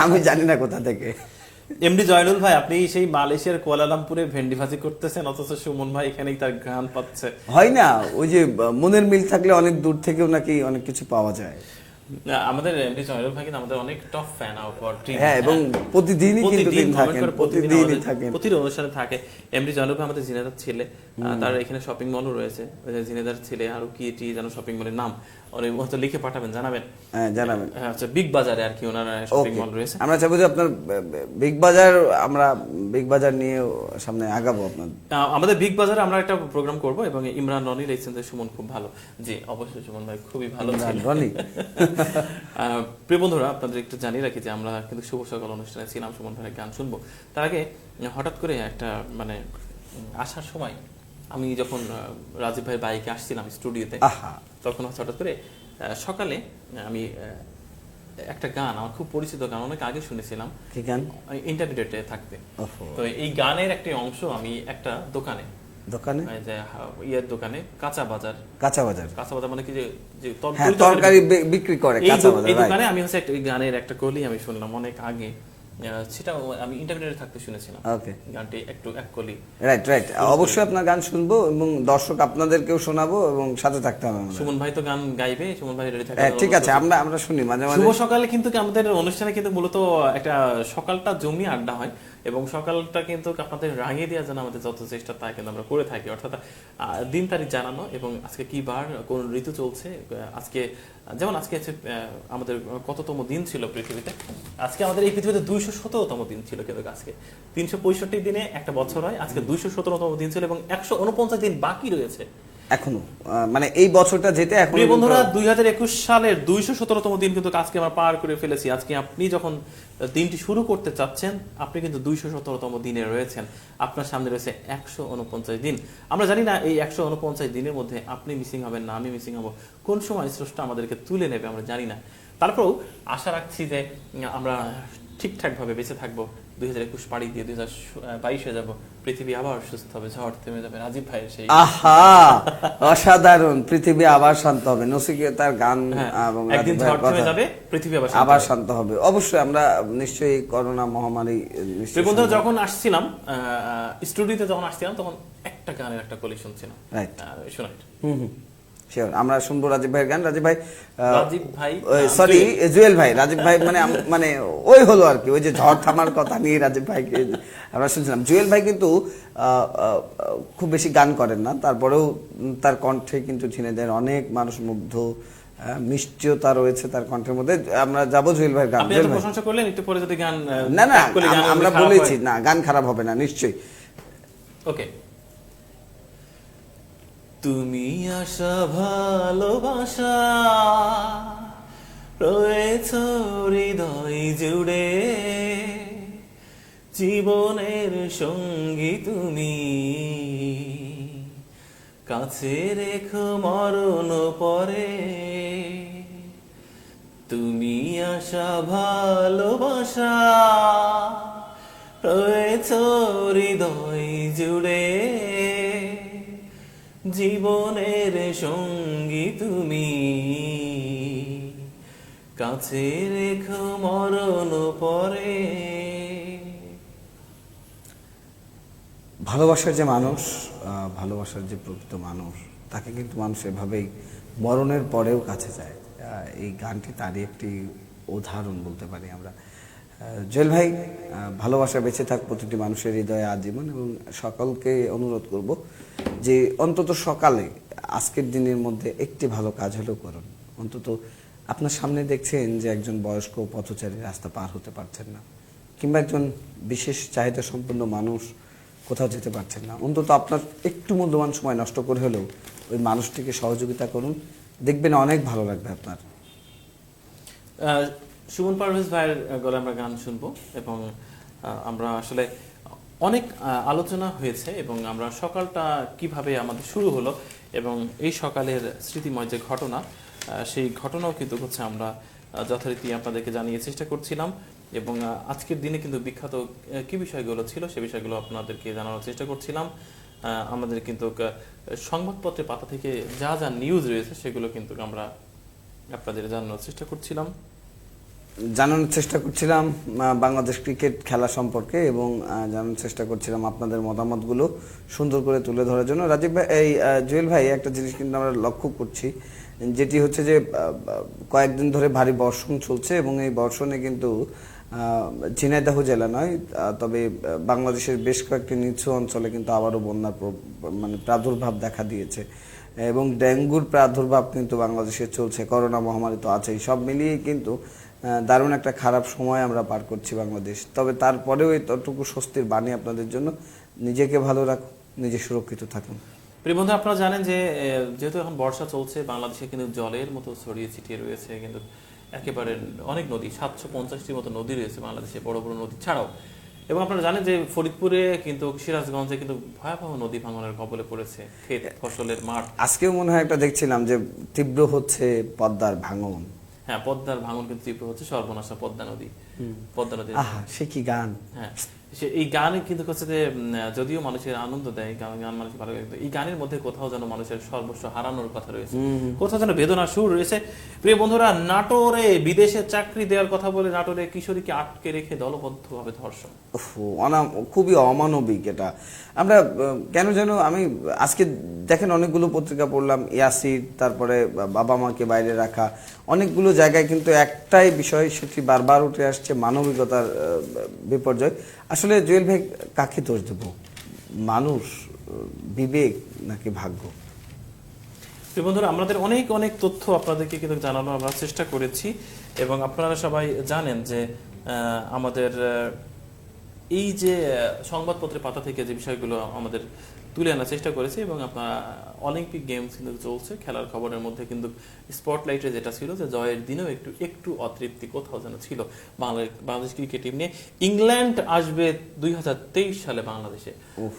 আমি জানি না কোথা থেকে। এমডি জয়নুল ভাই, আপনি সেই মালয়েশিয়ার কুয়ালালামপুরে ভেন্ডি ভাজি করতেছেন, অথচ সুমন ভাই এখানেই তার ঘ্রাণ পাচ্ছে। হয় না, ওই যে মনের মিল থাকলে অনেক দূর থেকেও নাকি অনেক কিছু পাওয়া যায়। আমাদের এমডি জয়নুল ভাই কিন্তু আমাদের অনেক টপ ফ্যান আওয়ার টিম। হ্যাঁ, এবং প্রতিদিনই কিন্তু থাকেন, প্রতিদিন অনুষ্ঠানে থাকে। এমডি জয়নুল ভাই আমাদের জিনেদার ছেলে, তার এখানে শপিং মলও রয়েছে, জিনেদার ছেলে আরো কি যেন শপিং মলের নাম, উনি লিখে পাঠাবেন, জানাবেন। হ্যাঁ, জানাবেন। আচ্ছা, বিগ বাজারে আর কি ওনার শপিং মল রয়েছে। আমরা চাইবো যে আপনার বিগ বাজার নিয়ে সামনে আগাবো। আমাদের বিগ বাজারে আমরা একটা প্রোগ্রাম করব, এবং ইমরান রনি লিখছেন যে সুমন খুব ভালো। জি, অবশ্যই সুমন ভাই খুবই ভালো ছিলেন। প্রিয় বন্ধুরা, আপনাদের একটু জানিয়ে রাখি যে আমরা কিন্তু শুভ সকাল অনুষ্ঠানে ছিলাম, সুমন ভাইয়ের গান শুনবো। তার আগে হঠাৎ করে একটা মানে আসার সময় আমি যখন রাজীব ভাইয়ের বাইকে আসছিলাম স্টুডিওতে, তখন হঠাৎ করে সকালে আমি একটা গান, আমার খুব পরিচিত গান, অনেক আগে শুনেছিলাম, কি গান? ইন্টারনেটে থাকতে। তো এই গানের একটা অংশ আমি একটা দোকানে ইয়ের দোকানে, কাঁচা বাজার মানে কি যে তরকারি বিক্রি করে, এই দোকানে আমি হচ্ছে একটা গানের একটা কলি আমি শুনলাম অনেক আগে। সেটা আমি ইন্টারনেটে থাকতে শুনেছিলাম। ওকে, গানটি একটু এক কলি। রাইট, অবশ্যই আপনার গান শুনবো এবং দর্শক আপনাদেরকেও শোনাবো এবং সাথে থাকতে হবে আমাদের। সুমন ভাই তো গান গাইবে, সুমন ভাই রেডি থাকে। ঠিক আছে, আমরা শুনি মাঝে মাঝে। শুভ সকালে কিন্তু আমাদের অনুষ্ঠানে কিন্তু মূলত একটা সকালটা জমিয়ে আড্ডা হয় এবং সকালটা কিন্তু আপনাদের রাঙিয়ে দেওয়ার জন্য আমাদের যত চেষ্টা তা কিন্তু আমরা করে থাকি, অর্থাৎ দিন তারিখ জানানো এবং আজকে কি বার, কোন ঋতু চলছে। আজকে যেমন আজকে হচ্ছে আমাদের কততম দিন ছিল পৃথিবীতে। আজকে আমাদের এই পৃথিবীতে 217তম দিন ছিল, কিন্তু আজকে 365 দিনে একটা বছর হয়, আজকে 217তম দিন ছিল এবং 149 দিন বাকি রয়েছে এখনো, মানে এই বছরটা যেতে এখন। প্রিয় বন্ধুরা, 2021 সালের 217তম দিন কিন্তু আজকে আমরা পার করে ফেলেছি। আজকে আপনি যখন দিনটি শুরু করতে চাচ্ছেন, আপনি কিন্তু 217তম দিনে রয়েছেন। আপনার সামনে রয়েছে 149 দিন। আমরা জানি না এই 149 দিনের মধ্যে আপনি মিসিং হবেন না, আমি মিসিং হব, কোন সময় স্রষ্টা আমাদেরকে তুলে নেবে আমরা জানি না। তারপরেও আশা রাখছি যে আমরা ঠিকঠাক ভাবে বেঁচে থাকবো। 2021 পাড়ি দিয়ে 2022 যাবো, পৃথিবী আবার সুস্থ হবে, ঝড় থেমে যাবে। রাজীব ভাইয়ের সেই আহা, অসাধারণ। পৃথিবী আবার শান্ত হবে, নচিকেতার গান এবং একদিন ঝড় থেমে যাবে, পৃথিবী আবার শান্ত হবে। অবশ্যই আমরা নিশ্চয়ই করোনা মহামারী বন্ধুরা যখন আসছিলাম স্টুডিওতে, যখন আসছিলাম তখন একটা গানের একটা কলি শুনছিলাম। রাইট, শোনাই। শিওর, আমরা শুনবো রাজীব ভাইয়ের গান। রাজীব ভাই, সরি জুয়েল ভাই, রাজীব ভাই মানে ওই হলো আর কি, ওই যে ঝড় থামার কথা নিয়ে রাজীব ভাইকে আমরা শুনছিলাম। জুয়েল ভাই কিন্তু খুব বেশি গান করেন না, তারপরেও তার কণ্ঠে কিন্তু ঝিনাইদহের অনেক মানুষ মুগ্ধ, মিষ্টিয়তা রয়েছে তার কণ্ঠের মধ্যে। আমরা যাবো জুয়েল ভাইয়ের গান। আপনি প্রশংসা করলেন, একটু পরে যদি গান না আমরা বলেছি না, গান খারাপ হবে না নিশ্চয়ই। ওকে। তুমি আশা ভালোবাসা রয়েছ হৃদয় জুড়ে, জীবনের সঙ্গী তুমি, কাছে রেখো মরণ পরে। তুমি আশা ভালোবাসা রয়েছ হৃদয় জুড়ে, জীবনের সঙ্গী তুমি, কাছে রেখো মরণ পরে। ভালোবাসার যে মানুষ, ভালোবাসার যে প্রকৃত মানুষ, তাকে কিন্তু মানুষ এভাবেই মরণের পরেও কাছে যায়। এই গানটি তারই একটি উদাহরণ বলতে পারি আমরা। জুয়েল ভাই, ভালোবাসা বেঁচে থাক প্রতিটি মানুষের হৃদয়ে আজীবন, এবং সকলকে অনুরোধ করব যে অন্তত সকালে আজকের দিনের মধ্যে একটি ভালো কাজ হলেও করুন। অন্তত আপনার সামনে দেখছেন যে একজন বয়স্ক পথচারী রাস্তা পার হতে পারছেন না, কিংবা একজন বিশেষ চাহিদা সম্পন্ন মানুষ কোথাও যেতে পারছেন না, অন্তত আপনার একটু মূল্যবান সময় নষ্ট করে হলেও ওই মানুষটিকে সহযোগিতা করুন, দেখবেন অনেক ভালো লাগবে আপনার। সুমন পারভেজ ভাইয়ের গলায় আমরা গান শুনবো এবং আমরা আসলে অনেক আলোচনা হয়েছে এবং আমরা সকালটা কিভাবে আমাদের শুরু হলো এবং এই সকালের স্মৃতিময় যে ঘটনা, সেই ঘটনাও কিন্তু হচ্ছে আমরা যথারীতি আপনাদেরকে জানিয়ে চেষ্টা করছিলাম এবং আজকের দিনে কিন্তু বিখ্যাত কি বিষয়গুলো ছিল সে বিষয়গুলো আপনাদেরকে জানানোর চেষ্টা করছিলাম। আমাদের কিন্তু সংবাদপত্রের পাতা থেকে যা যা নিউজ রয়েছে সেগুলো কিন্তু আমরা আপনাদের জানানোর চেষ্টা করছিলাম বাংলাদেশ ক্রিকেট খেলা সম্পর্কে, এবং জানানোর চেষ্টা করছিলাম আপনাদের মতামতগুলো সুন্দর করে তুলে ধরার জন্য। রাজীব ভাই, এই জুয়েল ভাই, একটা জিনিস কিন্তু আমরা লক্ষ্য করছি, যেটি হচ্ছে যে কয়েকদিন ধরে ভারী বর্ষণ চলছে এবং এই বর্ষণে কিন্তু ঝিনাইদহ জেলা নয়, তবে বাংলাদেশের বেশ কয়েকটি নিচু অঞ্চলে কিন্তু আবারও বন্যার প্রাদুর্ভাব দেখা দিয়েছে এবং ডেঙ্গুর প্রাদুর্ভাব কিন্তু বাংলাদেশে চলছে, করোনা মহামারী তো আছেই। সব মিলিয়ে কিন্তু দারুণ একটা খারাপ সময় আমরা পার করছি বাংলাদেশ। তবে তারপরেও এতটুকু স্বস্তির বাণী আপনাদের জন্য, নিজেকে ভালো রাখুন, নিজে সুরক্ষিত থাকুন। প্রিয় বন্ধু, আপনারা জানেন যে যেহেতু এখন বর্ষা চলছে, বাংলাদেশে কিন্তু জলের মতো ছড়িয়ে ছিটিয়ে রয়েছে কিন্তু একেবারে অনেক নদী, 750টির মতো নদী রয়েছে বাংলাদেশে, বড় বড় নদী ছাড়াও। এবং আপনারা জানেন যে ফরিদপুরে কিন্তু সিরাজগঞ্জে কিন্তু ভয়াবহ নদী ভাঙনের কবলে পড়েছে ক্ষেত ফসলের মাঠ। আজকেও মনে হয় একটা দেখছিলাম যে তীব্র হচ্ছে পদ্মার ভাঙন। হ্যাঁ, পদ্মার ভাঙন কিন্তু তীব্র হচ্ছে, সর্বনাশা পদ্মা নদী। আহা, সে কি গান! হ্যাঁ, এই গান কিন্তু হচ্ছে যে যদিও মানুষের আনন্দ দেয়, গান মানুষের ভালো লাগে, এই গানের মধ্যে কোথাও যেন মানুষের সর্বস্ব হারানোর কথা রয়েছে, কোথাও যেন বেদনা সুর রয়েছে। প্রিয় বন্ধুরা, নাটোরে বিদেশে চাকরি দেওয়ার কথা বলে নাটোরে কিশোরীকে আটকে রেখে দলবদ্ধভাবে ধর্ষণ। খুবই অমানবিক এটা। আমরা কেন যেন আমি আজকে দেখেন অনেকগুলো পত্রিকা পড়লাম, ইয়াসির, তারপরে বাবা মাকে বাইরে রাখা, অনেকগুলো জায়গায় কিন্তু একটাই বিষয় সেটি বারবার উঠে আসছে, মানবিকতার বিপর্যয়। আসলে জুয়েল ভাই, কাকে দোষ দেব? মানুষ, বিবেক নাকি ভাগ্য? বন্ধুরা, আমাদের অনেক অনেক তথ্য আপনাদেরকে কিন্তু জানানোর আমরা চেষ্টা করেছি, এবং আপনারা সবাই জানেন যে আমাদের এই যে সংবাদপত্রের পাতা থেকে যে বিষয়গুলো আমাদের তুলে আনার চেষ্টা করেছি, এবং আপনারা অলিম্পিক গেমস কিন্তু চলছে, খেলার খবরের মধ্যে কিন্তু স্পটলাইটে যেটা ছিল যে জয়ের দিনেও একটু অতৃপ্তি কোথাও যেন ছিল বাংলাদেশ ক্রিকেট টিম নিয়ে। ইংল্যান্ড আসবে 2023 সালে বাংলাদেশে,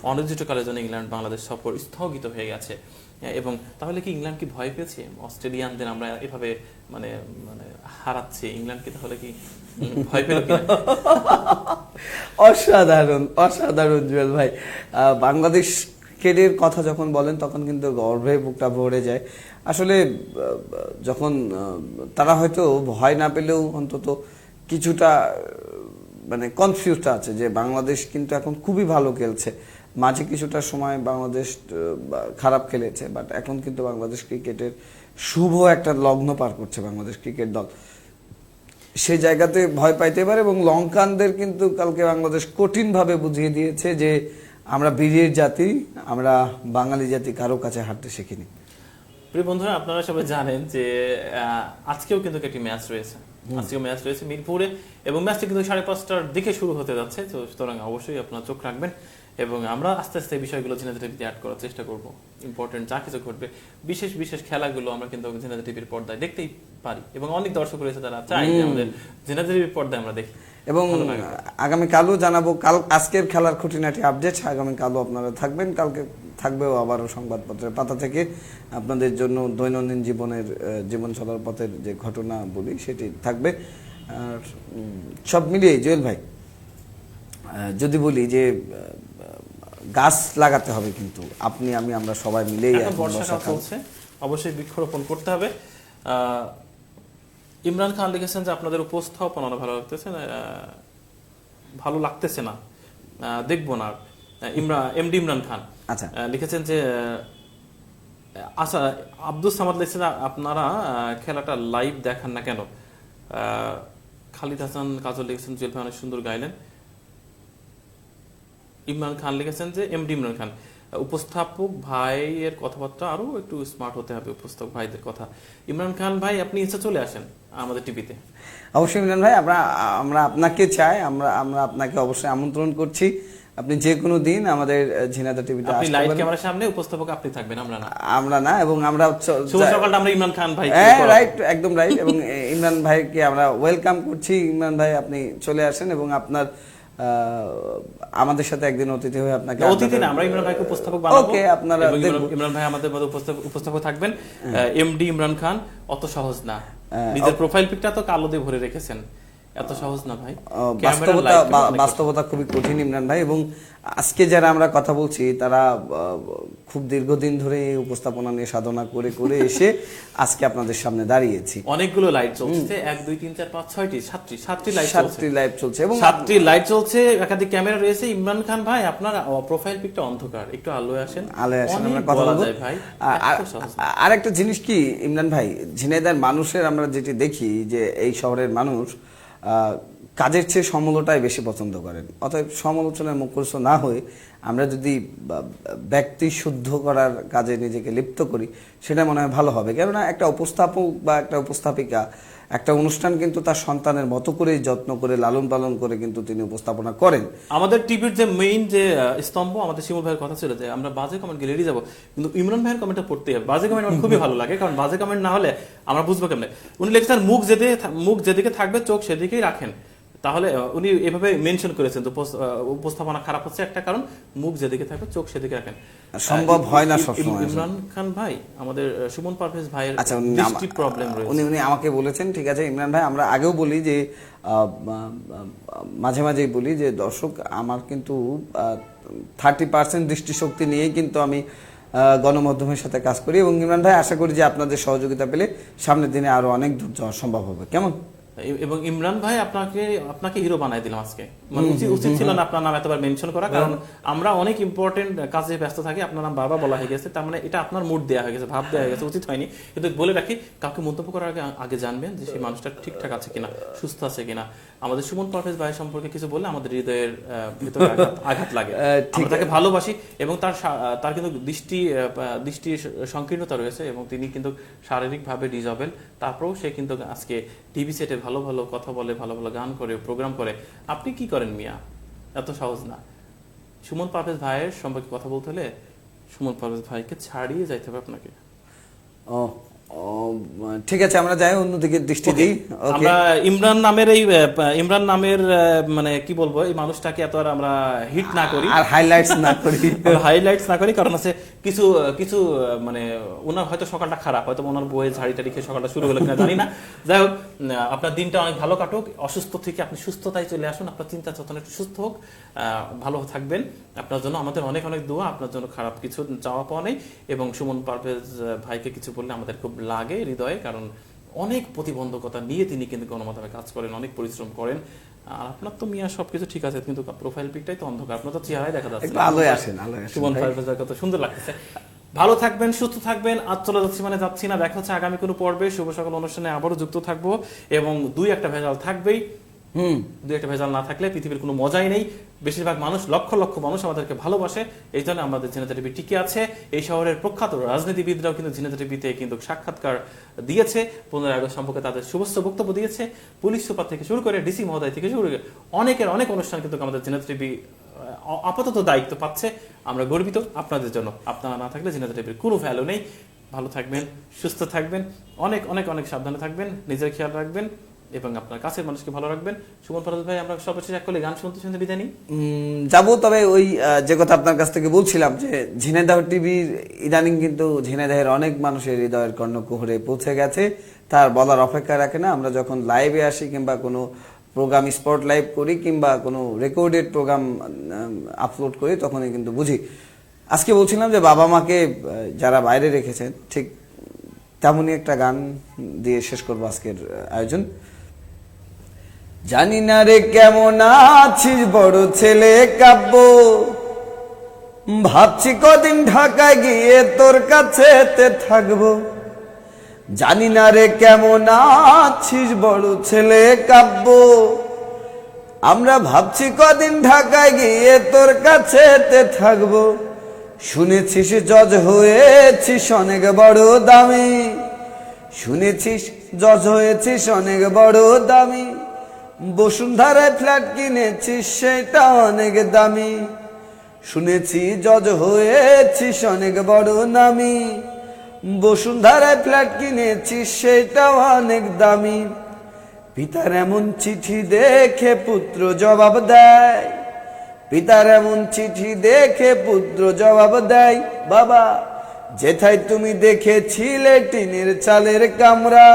অনির্দিষ্টকালের জন্য ইংল্যান্ড বাংলাদেশ সফর স্থগিত হয়ে গেছে। এবং তাহলে কি ইংল্যান্ড কি ভয় পেয়েছে? অস্ট্রেলিয়ানদের আমরা এভাবে মানে মানে হারাচ্ছি, ইংল্যান্ড কি তাহলে কি ভয় পেল কি? অসাধারণ, অসাধারণ জুয়েল ভাই। বাংলাদেশ ক্রিকেটের কথা যখন বলেন তখন কিন্তু গর্বে বুকটা ভরে যায়। আসলে যখন তারা হয়তো ভয় না পেলেও অন্তত কিছুটা মানে কনফিউজড আছে যে বাংলাদেশ কিন্তু এখন খুবই ভালো খেলছে। মাঝে কিছুটা সময় বাংলাদেশ খারাপ খেলেছে, বাট এখন কিন্তু বাংলাদেশ ক্রিকেটের শুভ একটা লগ্ন পার করছে বাংলাদেশ ক্রিকেট দল। সেই জায়গাতে ভয় পাইতে পারে, এবং লঙ্কানদের কিন্তু কালকে বাংলাদেশ কঠিনভাবে বুঝিয়ে দিয়েছে যে আমরা বীরের জাতি, আমরা বাঙালি জাতি কারো কাছে হারতে শিখিনি। প্রিয় বন্ধুরা, আপনারা সবাই জানেন যে আজকেও কিন্তু একটি ম্যাচ রয়েছে, আজকেও ম্যাচ রয়েছে মিরপুরে, এবং ম্যাচটি কিন্তু 5:30টার দিকে শুরু হতে যাচ্ছে। তো সুতরাং অবশ্যই আপনারা চোখ রাখবেন, এবং আমরা আস্তে আস্তে এই বিষয়গুলো ঝিনাইদহ টিভিতে অ্যাড করার চেষ্টা করব। ইম্পর্টেন্ট যা কিছু ঘটবে, বিশেষ বিশেষ খেলাগুলো আমরা কিন্তু ঝিনাইদহ টিভির পর্দায় দেখতেই পারি, এবং অনেক দর্শক রয়েছে তারা চাই যে আমাদের ঝিনাইদহ টিভির পর্দায় আমরা দেখি। এবং আগামীকালও জানাবো, আজকের খেলার খুঁটিনাটি আপডেট আগামীকালও আপনারা থাকবেন। কালকে থাকবেও আবারও সংবাদপত্রের পাতা থেকে আপনাদের জন্য দৈনন্দিন জীবন চলার পথের যে ঘটনা বলি সেটি থাকবে। আর সব মিলিয়ে জুয়েল ভাই, যদি বলি যে গাছ লাগাতে হবে, কিন্তু আপনি আমি আমরা সবাই মিলেই, বর্ষাকাল চলছে, অবশ্যই বৃক্ষরোপণ করতে হবে। ইমরান খান লিখেছেন যে আপনাদের উপস্থাপনা ভালো লাগতেছে না, দেখবো না। এমডি ইমরান খান আচ্ছা লিখেছেন যে আচ্ছা, আব্দুল সামাদ লিখেছেন আপনারা খেলাটা লাইভ দেখান না কেন? খালিদ হাসান কাজল লিখেছেন জুয়েল ভাই অনেক সুন্দর গাইলেন। ইমরান খান লিখেছেন যে এমডি ইমরান খান, উপস্থাপক ভাইয়ের কথাবার্তা আরো একটু স্মার্ট হতে হবে, উপস্থাপক ভাইদের কথা। ইমরান খান ভাই, আপনি ইচ্ছা চলে আসেন আমাদের টিভিতে। অবশ্যই ইমরান ভাই, আমরা আপনাকে চাই, আমরা আপনাকে অবশ্যই আমন্ত্রণ করছি। আপনি যে কোনো দিন আমাদের ঝিনাইদহ টিভিতে আপনি লাইভ ক্যামেরার সামনে, উপস্থাপক আপনি থাকবেন, আমরা না, এবং আমরা শুভ সকালটা আমরা ইমরান খান ভাই, রাইট, একদম রাইট। এবং ইমরান ভাইকে আমরা ওয়েলকাম করছি। ইমরান ভাই, আপনি চলে আসেন, এবং আপনার আমাদের সাথে একদিন অতিথি হয়ে আপনাকে, অতিথি না, আমরা ইমরান ভাইকে উপস্থাপক বানাবো। ওকে, আপনারা ইমরান ভাই আমাদের মধ্যে উপস্থাপক থাকবেন। এমডি ইমরান খান অত সহজ না, নিজের প্রোফাইল পিকটা তো কালো দিয়ে ভরে রেখেছেন, এত সহজ না ভাই। বাস্তবতা খুবই কঠিন ইমরান ভাই, এবং আজকে যারা আমরা কথা বলছি তারা খুব দীর্ঘদিন ধরে এই উপস্থাপনা নিয়ে সাধনা করে করে এসে আজকে আপনাদের সামনে দাঁড়িয়েছি। অনেকগুলো লাইট চলছে, 1 2 3 4 5 6টি 7টি লাইট চলছে, এবং 7টি লাইট চলছে, একাধিক ক্যামেরা রয়েছে। ইমরান খান ভাই, আপনার প্রোফাইল পিকটা অন্ধকার, একটু আলোয় আসেন, আমরা কথা বলবো ভাই। আর একটা জিনিস কি ইমরান ভাই, ঝিনাইদহের মানুষের আমরা যেটি দেখি যে এই শহরের মানুষ কাজের চেয়ে সমালোচনাটাই বেশি পছন্দ করেন। অতএব সমালোচনার মুখস্থ না হয়ে আমরা যদি ব্যক্তি শুদ্ধ করার কাজে নিজেকে লিপ্ত করি, সেটা মনে হয় ভালো হবে। কেননা একটা উপস্থাপক বা একটা উপস্থাপিকা একটা অনুষ্ঠান কিন্তু তার সন্তানের মতো করে যত্ন করে লালন পালন করে কিন্তু তিনি উপস্থাপনা করেন। আমাদের টিভির যে মেইন যে স্তম্ভ, আমাদের শিমুল ভাইয়ের কথা ছিল যে আমরা বাজে কমেন্ট গেলে যাব, কিন্তু ইমরান ভাইয়ের কমেন্টটা পড়তেই হবে। বাজে কমেন্ট আমার খুবই ভালো লাগে, কারণ বাজে কমেন্ট না হলে আমরা বুঝবো কেমনে। উনি লিখেছেন মুখ যেদিকে থাকবে চোখ সেদিকেই রাখেন, তাহলে উনি এভাবে মেনশন করেছেন তো উপস্থাপনা খারাপ হচ্ছে একটা কারণ, মুখ যেদিকে থাকবে চোখ সেদিকে রাখেন। সম্ভব হয় না সবসময়। ইমরান খান ভাই আমাদের সুমন পারভেজ ভাইয়ের আচ্ছা, দৃষ্টি প্রবলেম রয়েছে। উনি আমাকে বলেছেন, ঠিক আছে ইমরান ভাই, আমরা আগেও বলি যে মাঝে মাঝেই বলি যে দর্শক আমার কিন্তু 30% দৃষ্টিশক্তি নিয়েই কিন্তু আমি গণমাধ্যমের সাথে কাজ করি, এবং ইমরান ভাই আশা করি যে আপনাদের সহযোগিতা পেলে সামনের দিনে আরো অনেক দূর যাওয়া সম্ভব হবে। কেমন? এবং ইমরান ভাই আপনাকে হিরো বানাই দিলাম আজকে, মানে উচিত ছিল না আপনার নাম এতবার মেনশন করা, কারণ আমরা অনেক ইম্পর্টেন্ট কাজে ব্যস্ত থাকি, আপনার নাম বারবার বলা হয়ে গেছে, তার মানে এটা আপনার মুড দেওয়া হয়ে গেছে, ভাব দেওয়া হয়ে গেছে, উচিত হয়নি। কিন্তু বলে রাখি, কাউকে মন্তব্য করার আগে জানবেন যে সেই মানুষটা ঠিকঠাক আছে কিনা, সুস্থ আছে কিনা। আমাদের সুমন পারভেজ ভাই সম্পর্কে কিছু বললে আমাদের হৃদয়ের ভিতরে আঘাত লাগে। আমরা তাকে ভালোবাসি এবং তার কিন্তু দৃষ্টি সংকীর্ণতা রয়েছে এবং তিনি কিন্তু শারীরিকভাবে ডিজেবল, তারপরেও সে কিন্তু আজকে টিভি সেটে ভালো ভালো কথা বলে, ভালো ভালো গান করে, প্রোগ্রাম করে। আপনি কি করেন মিয়া? এত সহজ না। সুমন পারভেজ ভাইয়ের সম্পর্কে কথা বলতে হলে সুমন পারভেজ ভাইকে ছাড়িয়ে যাইতে হবে আপনাকে। ঠিক আছে, আমরা যাই অন্যদিকে দৃষ্টি দিই। আমরা ইমরান নামের মানে কি বলবো, এই মানুষটাকে এত আর আমরা হিট না করি আর হাইলাইটস না করি, কারণ আছে কিছু কিছু মানে ওনার হয়তো সকালটা খারাপ, হয়তো ওনার বইয়ে ঝাড়ি টাড়ি খেয়ে সকালটা শুরু হলো কিনা জানি না। যাই হোক, আপনার দিনটা অনেক ভালো কাটুক, অসুস্থ থেকে আপনি সুস্থতায় চলে আসুন, আপনার চিন্তা চেতনা একটু সুস্থ হোক, ভালো থাকবেন। আপনার জন্য আমাদের অনেক অনেক দোয়া, আপনার জন্য খারাপ কিছু চাওয়া পাওয়া নেই। এবং সুমন পারভেজ ভাইকে কিছু বললে আমাদের খুব লাগে হৃদয়ে, কারণ অনেক প্রতিবন্ধকতা নিয়ে তিনি কিন্তু গণমাধ্যমে কাজ করেন, অনেক পরিশ্রম করেন। আর আপনার তো মিয়া সবকিছু ঠিক আছে, কিন্তু প্রোফাইল পিকটাই তো অন্ধকার, আপনার তো চেহারাই দেখা যাচ্ছে। সুমন পারভেজের কত সুন্দর লাগতেছে। ভালো থাকবেন, সুস্থ থাকবেন। আজ চলে যাচ্ছি মানে যাচ্ছি না, দেখা হচ্ছে আগামী কোনো পর্বে শুভ সকাল অনুষ্ঠানে আবারও যুক্ত থাকবো, এবং দুই একটা ভেজাল থাকবেই। দুই একটা ভেজাল না থাকলে পৃথিবীর কোনো মজাই নেই। বেশিরভাগ মানুষ, লক্ষ লক্ষ মানুষ আমাদেরকে ভালোবাসে, এই জন্য আমাদের ঝিনেদা টিভি টিকে আছে। এই শহরের প্রখ্যাত রাজনীতিবিদরাও কিন্তু ঝিনেদা টিভিতে কিন্তু সাক্ষাৎকার দিয়েছে, 15 আগস্ট সম্পর্কে তাদের শুভেচ্ছ বক্তব্য দিয়েছে। পুলিশ সুপার থেকে শুরু করে ডিসি মহোদয় থেকে শুরু করে অনেক অনুষ্ঠান কিন্তু আমাদের ঝিনেদা টিভি আপাতত দায়িত্ব পাচ্ছে। আমরা গর্বিত আপনাদের জন্য। আপনারা না থাকলে ঝিনেদা টিভির কোনো ভ্যালু নেই। ভালো থাকবেন, সুস্থ থাকবেন, অনেক সাবধানে থাকবেন, নিজের খেয়াল রাখবেন এবং আপনার কাছের মানুষকে ভালো রাখবেন। সুমন পারভেজ ভাই, আমরা সর্বশেষ এক করলে গান শুনতে বিদায় নিই। যাবো, তবে ওই যে কথা আপনার কাছ থেকে বলছিলাম যে ঝিনাইদহ টিভির ইদানিং কিন্তু ঝিনাইদহের অনেক মানুষের হৃদয়ের কর্ণকুহরে পৌঁছে গেছে, তার বলার অপেক্ষা রাখে না। আমরা যখন লাইভে আসি কিংবা কোনো প্রোগ্রাম স্পট লাইভ করি কিংবা কোনো রেকর্ডেড প্রোগ্রাম আপলোড করি, তখনই কিন্তু বুঝি। আজকে বলছিলাম যে বাবা মাকে যারা বাইরে রেখেছেন, ঠিক তেমনই একটা গান দিয়ে শেষ করবো আজকের আয়োজন। জানি না রে কেমন আছিস বড় ছেলে কাব্য, ভাবছি কদিন ঢাকায় গিয়ে তোর কাছে থাকবো। জানি না রে কেমন আছিস বড় ছেলে কাব্য, আমরা ভাবছি কদিন ঢাকায় গিয়ে তোর কাছে থাকবো। শুনেছিস জজ হয়েছিস অনেক বড় দামি, শুনেছিস জজ হয়েছিস অনেক বড় দামি, বসুন্ধরায় ফ্ল্যাট কিনেছিস সেটা অনেক দামি। শুনেছি জজ হয়েছিস অনেক বড় নামি, বসুন্ধরায় ফ্ল্যাট কিনেছিস সেটা অনেক দামি। পিতার এমন চিঠি দেখে পুত্র জবাব দেয়, পিতার এমন চিঠি দেখে পুত্র জবাব দেয়, বাবা যেথায় তুমি দেখেছিলে টিনের চালের কামরা,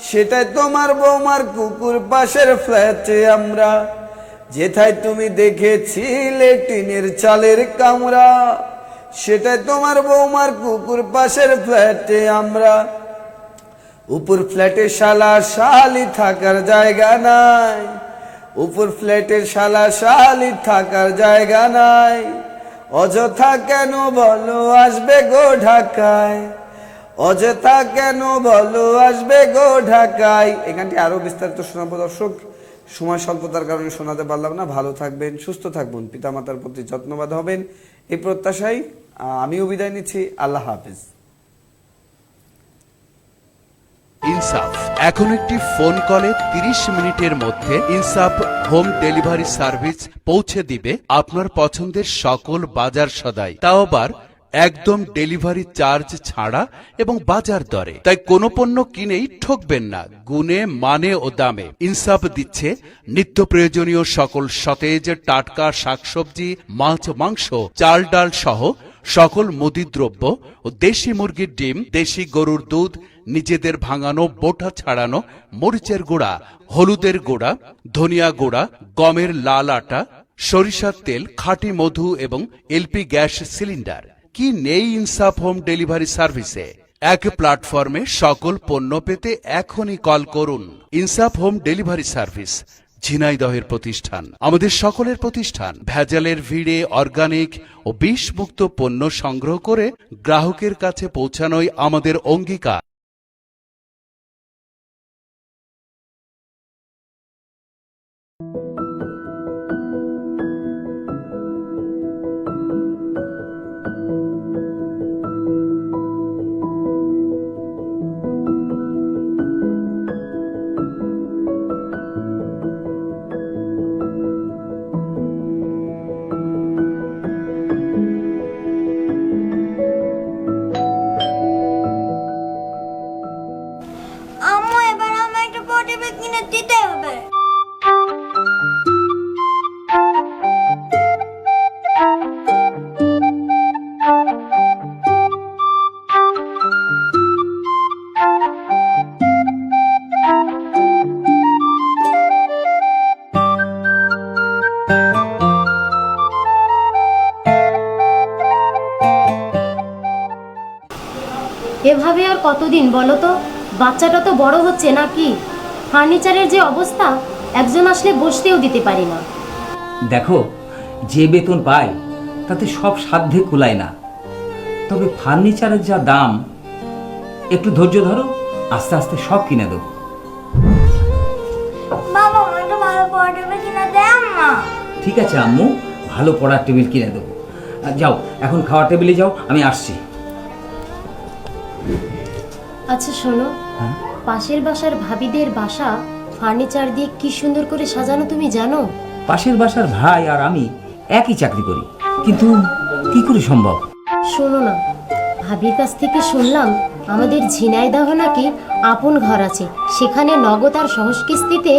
সেটাই তোমার বৌমার কুকুর পাশের ফ্ল্যাটে আমরা। যেথায় তুমি দেখেছিলে টিনের চালের কামরা, সেটাই তোমার বৌমার কুকুর পাশের ফ্ল্যাটে আমরা। উপর ফ্ল্যাটে শালা শালি থাকার জায়গা নাই, উপর ফ্ল্যাটে শালা শালি থাকার জায়গা নাই। অযথা কেন বলো আসবে গো ঢাকায়, অযথা কেন বলো আসবে গো ঢাকায়। এই গানটি আরো বিস্তারিত শোনাবো দর্শক, সময় স্বল্পতার কারণে শোনাতে পারলাম না। ভালো থাকবেন, সুস্থ থাকবেন, পিতামাতার প্রতি যত্নবান হবেন, এই প্রত্যাশায় আমিও বিদায় নিচ্ছি। আল্লাহ হাফেজ। ইনসাফ এখন একটি ফোন কলে 30 মিনিটের মধ্যে ইনসাফ হোম ডেলিভারি সার্ভিস পৌঁছে দিবে আপনার পছন্দের সকল বাজার সদাই, তাও আবার একদম ডেলিভারি চার্জ ছাড়া এবং বাজার দরে। তাই কোনো পণ্য কিনেই ঠকবেন না গুণে, মানে ও দামে। ইনসাফ দিচ্ছে নিত্য প্রয়োজনীয় সকল সতেজ টাটকা শাকসবজি, মাছ, মাংস, চাল, ডাল সহ সকল মুদিদ্রব্য ও দেশি মুরগির ডিম, দেশি গরুর দুধ, নিজেদের ভাঙানো বোটা ছাড়ানো মরিচের গুঁড়া, হলুদের গুঁড়া, ধনিয়া গুঁড়া, গমের লাল আটা, সরিষার তেল, খাঁটি মধু এবং এলপি গ্যাস সিলিন্ডার। কি নেই ইনসাফ হোম ডেলিভারি সার্ভিসে? এক প্ল্যাটফর্মে সকল পণ্য পেতে এখনই কল করুন। ইনসাফ হোম ডেলিভারি সার্ভিস, ঝিনাইদহের প্রতিষ্ঠান, আমাদের সকলের প্রতিষ্ঠান। ভেজালের ভিড়ে অর্গানিক ও বিষমুক্ত পণ্য সংগ্রহ করে গ্রাহকের কাছে পৌঁছানোই আমাদের অঙ্গীকার। আম্মু, এবার আমায় একটা পটি ব্যাগ কিনে দিতে হবে। এভাবে আর কতদিন বলো তো? বাচ্চাটা তো বড় হচ্ছে নাকি? ফার্নিচারের যে অবস্থা, একজন আসলে বসতেও দিতে পারি না। দেখো, যে বেতন পাই তাতে সব সাধ্যে কুলায় না। তবে ফার্নিচারের যা দাম, একটু ধৈর্য ধরো, আস্তে আস্তে সব কিনে দেবো। বাবা, আমায় একটা ভালো পটি ব্যাগ কিনে দেন না। ঠিক আছে আম্মু, ভালো পড়ার টেবিল কিনে দেবো। যাও, এখন খাওয়ার টেবিলে যাও, আমি আসছি। আচ্ছা শোনো, হ্যাঁ? পাশের বাসার ভাবিদের বাসা ফার্নিচার দিয়ে কি সুন্দর করে সাজানো, তুমি জানো? পাশের বাসার ভাই আর আমি একই চাকরি করি, কিন্তু কি করে সম্ভব? শোনো না, ভাবির কাছ থেকে শুনলাম আমাদের ঝিনাইদহ নাকি আপন ঘর আছে, সেখানে নগদ আর সহজ কিস্তিতে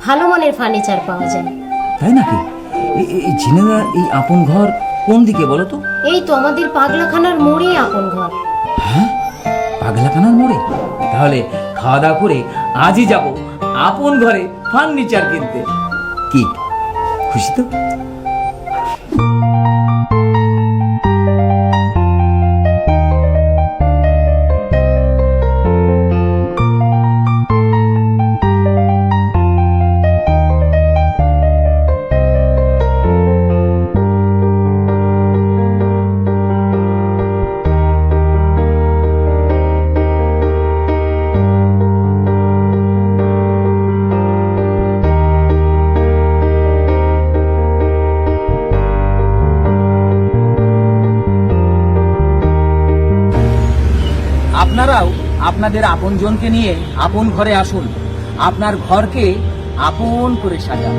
ভালো মানের ফার্নিচার পাওয়া যায়। তাই নাকি? ঝিনাইদহ এই আপন ঘর কোন দিকে বলো তো? এই তো আমাদের পাগলাখানার মোড়ে আপন ঘর। হ্যাঁ, পাগলাখানার মোড়ে? তাহলে খাওয়া দাওয়া করে আজই যাব আপন ঘরে ফার্নিচার কিনতে। কি খুশি তো? আপনারাও আপনাদের আপনজনকে নিয়ে আপন ঘরে আসুন, আপনার ঘরকে আপন করে সাজান।